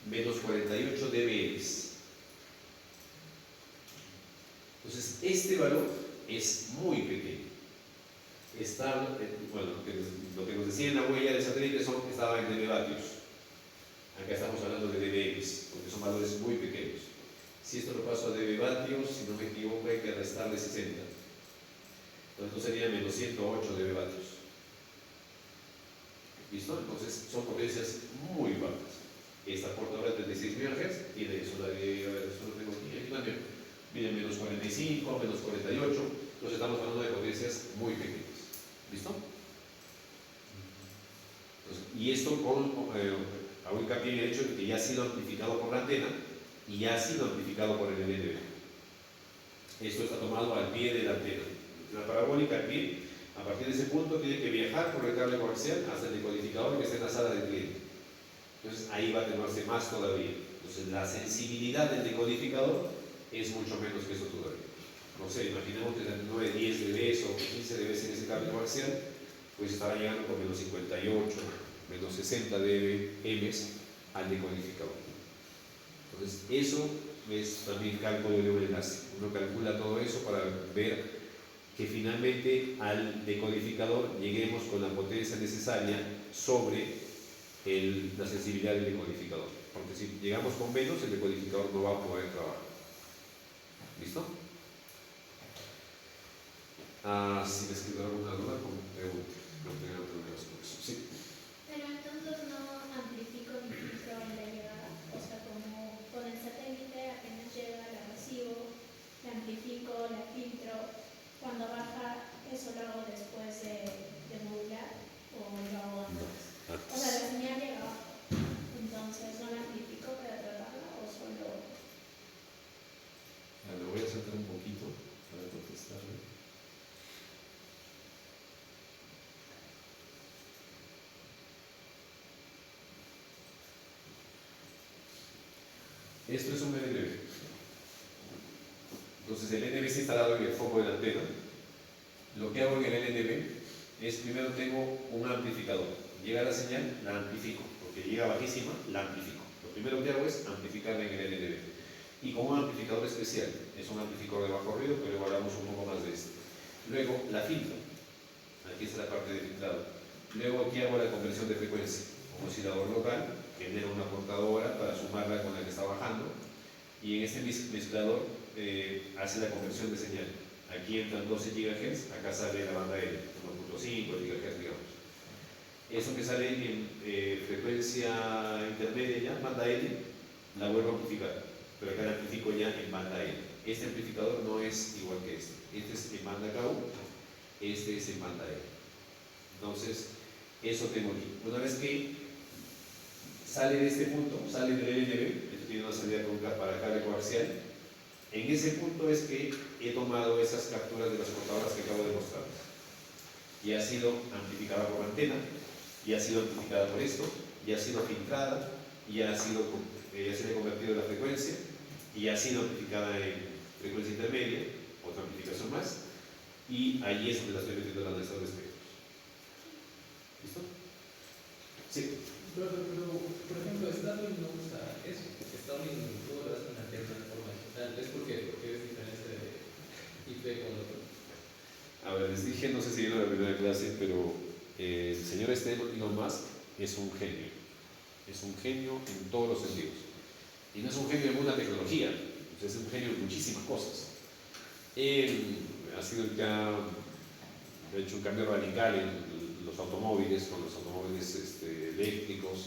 menos 48 dB. Entonces, este valor es muy pequeño. Está, bueno, lo que nos decía en la huella del satélite estaba en dB vatios. Acá estamos hablando de dB, porque son valores muy pequeños. Si esto lo paso a dB vatios, si no me equivoco, hay que restarle 60. Entonces sería menos 108 dB vatios. ¿Listo? Entonces son potencias muy bajas. Esta portadora de 36 MHz tiene eso, a ver, eso lo tengo aquí también. Viene menos 45, menos 48. Entonces estamos hablando de potencias muy pequeñas. ¿Listo? Entonces, y esto hago hincapié en el hecho de que ya ha sido amplificado por la antena y ya ha sido amplificado por el LNB. Esto está tomado al pie de la antena. La parabólica al pie, a partir de ese punto, tiene que viajar por el cable coaxial hasta el decodificador que está en la sala del cliente. Entonces ahí va a atenuarse más todavía. Entonces la sensibilidad del decodificador es mucho menos que eso todavía. No sé, imaginemos que se atenúe 10 dB o 15 dB en ese cable coaxial, pues estará llegando con menos 58, menos 60 dB al decodificador. Entonces eso es también cálculo de un enlace. Uno calcula todo eso para ver que finalmente al decodificador lleguemos con la potencia necesaria sobre la sensibilidad del decodificador. Porque si llegamos con menos, el decodificador no va a poder trabajar. ¿Listo? Si les quedó alguna duda, pregunten. No tengan problemas con eso. Sí. Pero entonces no amplifico ni filtro en la llegada. O sea, como con el satélite apenas llega, la recibo, la amplifico, la filtro. Cuando baja, eso lo hago después de modular o lo hago antes. O sea, la señal llega abajo. Entonces, ¿no la amplifico para tratarla o solo...? Me voy a saltar un poquito para contestarle. Esto es un LNB. Entonces el LNB está instalado en el foco de la antena. Lo que hago en el LNB es primero tengo un amplificador. Llega la señal, la amplifico. Porque llega bajísima, la amplifico. Lo primero que hago es amplificarla en el LNB. Y con un amplificador especial. Es un amplificador de bajo ruido, pero hablamos un poco más de este. Luego la filtro. Aquí está la parte de filtrado. Luego aquí hago la conversión de frecuencia. Un oscilador local genera una portadora para sumarla con la que está bajando. Y en este mezclador hace la conversión de señal. Aquí entran 12 GHz, acá sale la banda L, 1.5 GHz, digamos. Eso que sale en frecuencia intermedia ya, banda L, la vuelvo a amplificar, pero acá la amplifico ya en banda L. Este amplificador no es igual que este. Este es en banda KU, este es en banda L. Entonces, eso tengo aquí. Una vez que sale de este punto, sale del LNB, esto tiene una salida para cable coaxial. En ese punto es que he tomado esas capturas de las portadoras que acabo de mostrar. Y ha sido amplificada por la antena, y ha sido amplificada por esto, y ha sido filtrada, y ya se le ha convertido la frecuencia, y ha sido amplificada en frecuencia intermedia, otra amplificación más, y ahí es donde la estoy metiendo en el analizador de espectros. ¿Listo? Sí. Pero, por ejemplo, Starlink no usa eso. Starlink tú le das una antena de forma digital. ¿Es porque es diferencia de IP con otro? A ver, les dije, no sé si vieron la primera clase, pero el señor Elon Musk es un genio. Es un genio en todos los sentidos. Y no es un genio en una tecnología, es un genio en muchísimas cosas. Él ha sido el que ha ha hecho un cambio radical en los automóviles, con los automóviles eléctricos,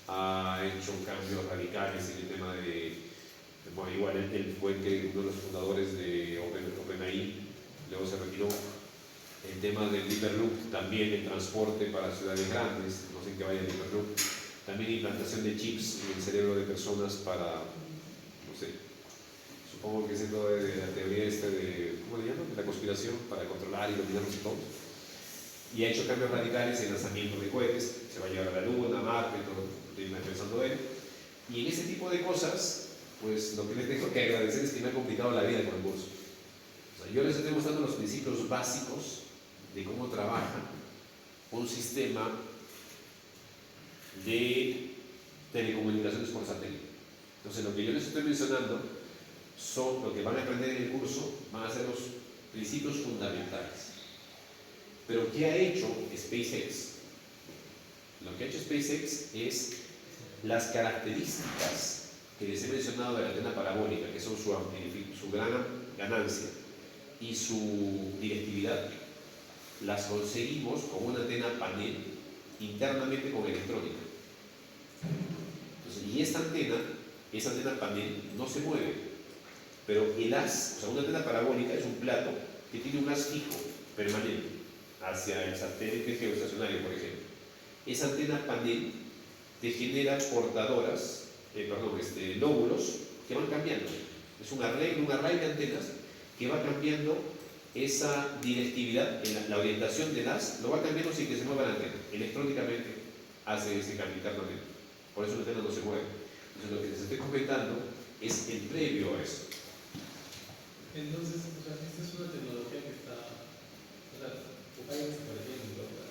ha hecho cambios radicales en el tema de, bueno, igual él fue uno de los fundadores de OpenAI, luego se retiró. El tema del Hyperloop, también el transporte para ciudades grandes, no sé en qué vaya el Hyperloop, también implantación de chips en el cerebro de personas para, no sé, supongo que es dentro de la teoría ¿cómo le llaman? De la conspiración, para controlar y dominarnos y todo. Y ha hecho cambios radicales en lanzamiento de cohetes, se va a llevar a la Luna, a Marte, todo lo que estoy pensando él. Y en ese tipo de cosas, pues lo que les tengo que agradecer es que me ha complicado la vida con el curso. O sea, yo les estoy mostrando los principios básicos de cómo trabaja un sistema de telecomunicaciones por satélite. Entonces, lo que yo les estoy mencionando son lo que van a aprender en el curso, van a ser los principios fundamentales. Pero ¿qué ha hecho SpaceX? Lo que ha hecho SpaceX es las características que les he mencionado de la antena parabólica, que son su gran ganancia y su directividad, las conseguimos con una antena panel internamente con electrónica. Entonces, y esa antena panel no se mueve, pero el haz, o sea, una antena parabólica es un plato que tiene un haz fijo, permanente, hacia el satélite geoestacionario, por ejemplo. Esa antena panel te genera lóbulos que van cambiando. Es un array de antenas que va cambiando esa directividad, la orientación del haz, lo va cambiando sin que se mueva la antena. Electrónicamente hace ese cambio internamente. Por eso la antena no se mueve. Entonces, lo que les estoy comentando es el previo a eso. Entonces, o sea, esta es una tecnología que está, o sea, hay desapareciendo, ¿verdad?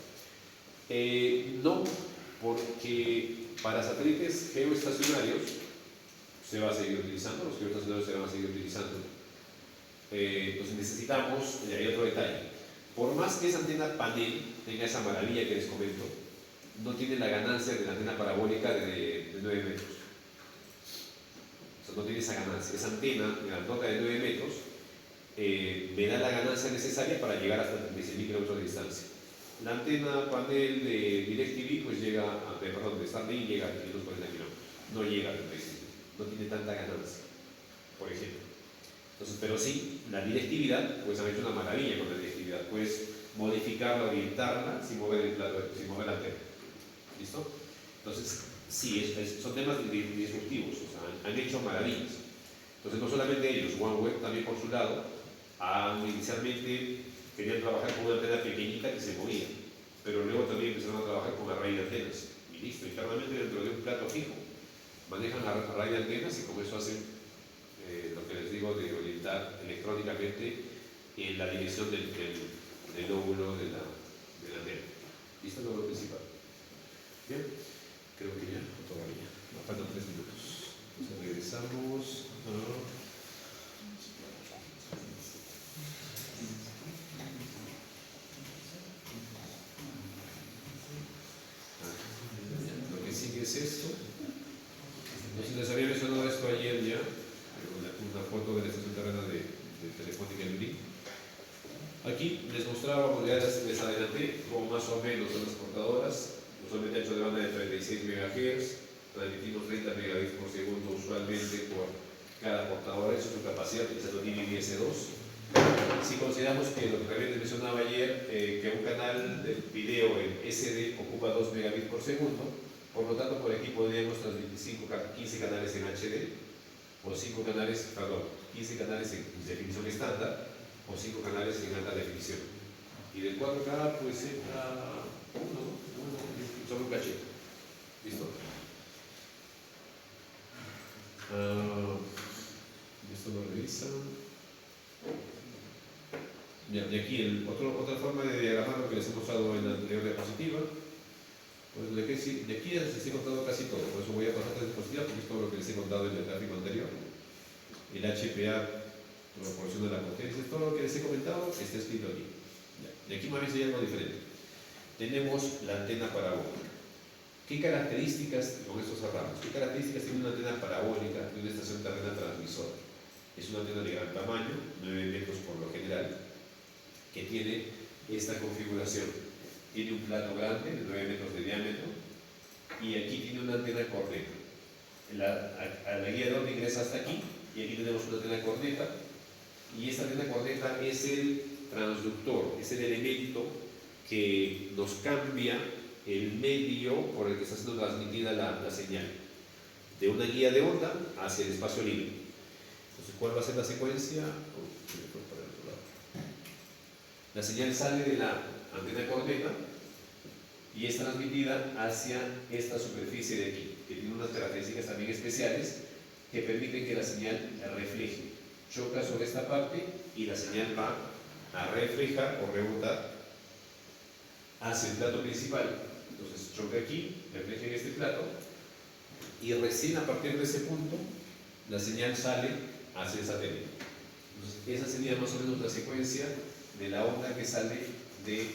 No, porque para satélites geoestacionarios se va a seguir utilizando, los geoestacionarios se van a seguir utilizando. Entonces necesitamos, y hay otro detalle, por más que esa antena panel tenga esa maravilla que les comento, no tiene la ganancia de la antena parabólica de 9 metros. O sea, no tiene esa ganancia. Esa antena grandota de 9 metros me da la ganancia necesaria para llegar hasta 36.000 kilómetros de distancia. La antena panel de DirecTV pues de Starlink llega a 540 kilómetros, no llega a 36, no tiene tanta ganancia, por ejemplo. Entonces, pero sí, la directividad, pues han hecho una maravilla con la directividad, puedes modificarla, orientarla sin mover el plato, sin mover la antena. ¿Listo? Entonces, sí, son temas disruptivos, o sea, han hecho maravillas. Entonces, no solamente ellos, OneWeb también por su lado, inicialmente querían trabajar con una antena pequeñita que se movía, pero luego también empezaron a trabajar con array de antenas. Y listo, internamente dentro de un plato fijo, manejan array de antenas y con eso hacen lo que les digo de orientar electrónicamente en la dirección del lóbulo de la antena. ¿Listo? Lo principal. Bien, creo que ya, todavía. Nos faltan 3 minutos. Entonces regresamos a... Lo que sigue es esto. Entonces les había mencionado esto ayer ya, una foto de la estación terrena de Telefónica en Uri. Aquí les mostraba, ya les adelanté, como más o menos son las portadoras. Usualmente ancho de banda de 36 MHz, transmitimos 30 megabits por segundo usualmente por cada portadora, eso es su capacidad utilizando DVB S2. Si consideramos que lo que realmente mencionaba ayer, que un canal de video en SD ocupa 2 megabits por segundo, por lo tanto por aquí podríamos transmitir 15 canales en HD, o 15 canales en definición estándar, o 5 canales en alta definición. Y del 4K pues entra solo un cachete. ¿Listo? Esto lo revisan. Bien, y aquí otra forma de diagramar lo que les he mostrado en la anterior diapositiva. Pues de aquí ya les he contado casi todo, por eso voy a pasar a la diapositiva porque es todo lo que les he contado en el gráfico anterior. El HPA proporciona la potencia, todo lo que les he comentado está escrito aquí. Y aquí más bien hay algo diferente. Tenemos la antena parabólica. ¿Qué características, con esto cerramos, qué características tiene una antena parabólica de una estación terrena transmisora? Es una antena de gran tamaño, 9 metros por lo general, que tiene esta configuración. Tiene un plato grande de 9 metros de diámetro y aquí tiene una antena corneta. A la guía de onda ingresa hasta aquí y aquí tenemos una antena corneta y esta antena corneta es el transductor, es el elemento que nos cambia el medio por el que está siendo transmitida la señal de una guía de onda hacia el espacio libre. Entonces, ¿cuál va a ser la secuencia? La señal sale de la antena corneta y es transmitida hacia esta superficie de aquí, que tiene unas características también especiales que permiten que la señal refleje. Choca sobre esta parte y la señal va a reflejar o rebotar hacia el plato principal. Entonces choca aquí, refleja en este plato y recién a partir de ese punto la señal sale hacia el satélite. Entonces esa sería más o menos la secuencia de la onda que sale de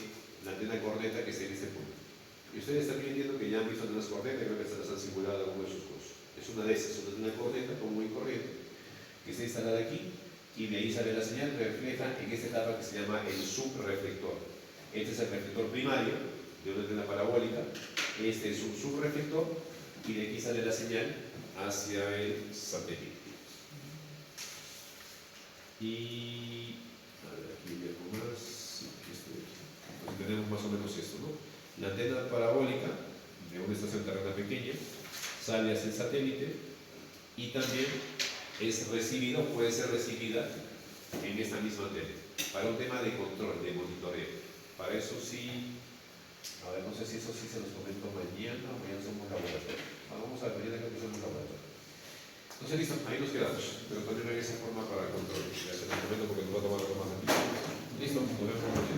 la antena corneta que está en este punto. Y ustedes también entiendo que ya han visto antenas corneta, creo que se las han simulado en alguno de sus cursos. Es una de esas, una antena corneta común y corriente que está instalada aquí y de ahí sale la señal, refleja en esta etapa que se llama el subreflector. Este es el reflector primario de una antena parabólica, este es un subreflector y de aquí sale la señal hacia el satélite. Y a ver, aquí hay algo más. Sí, pues tenemos más o menos esto, ¿no? La antena parabólica de una estación terrena pequeña sale hacia el satélite y también es recibida o puede ser recibida en esta misma antena para un tema de control, de monitoreo. Para eso sí, a ver, no sé si eso sí se los comento mañana o mañana somos laboratorio. Vamos a ver, mañana creo que somos laboratorio. Entonces listo, ahí nos quedamos, pero también hay esa forma para control. Ya se los comento porque nos va a tomar algo más aquí. Listo, nos vemos mañana.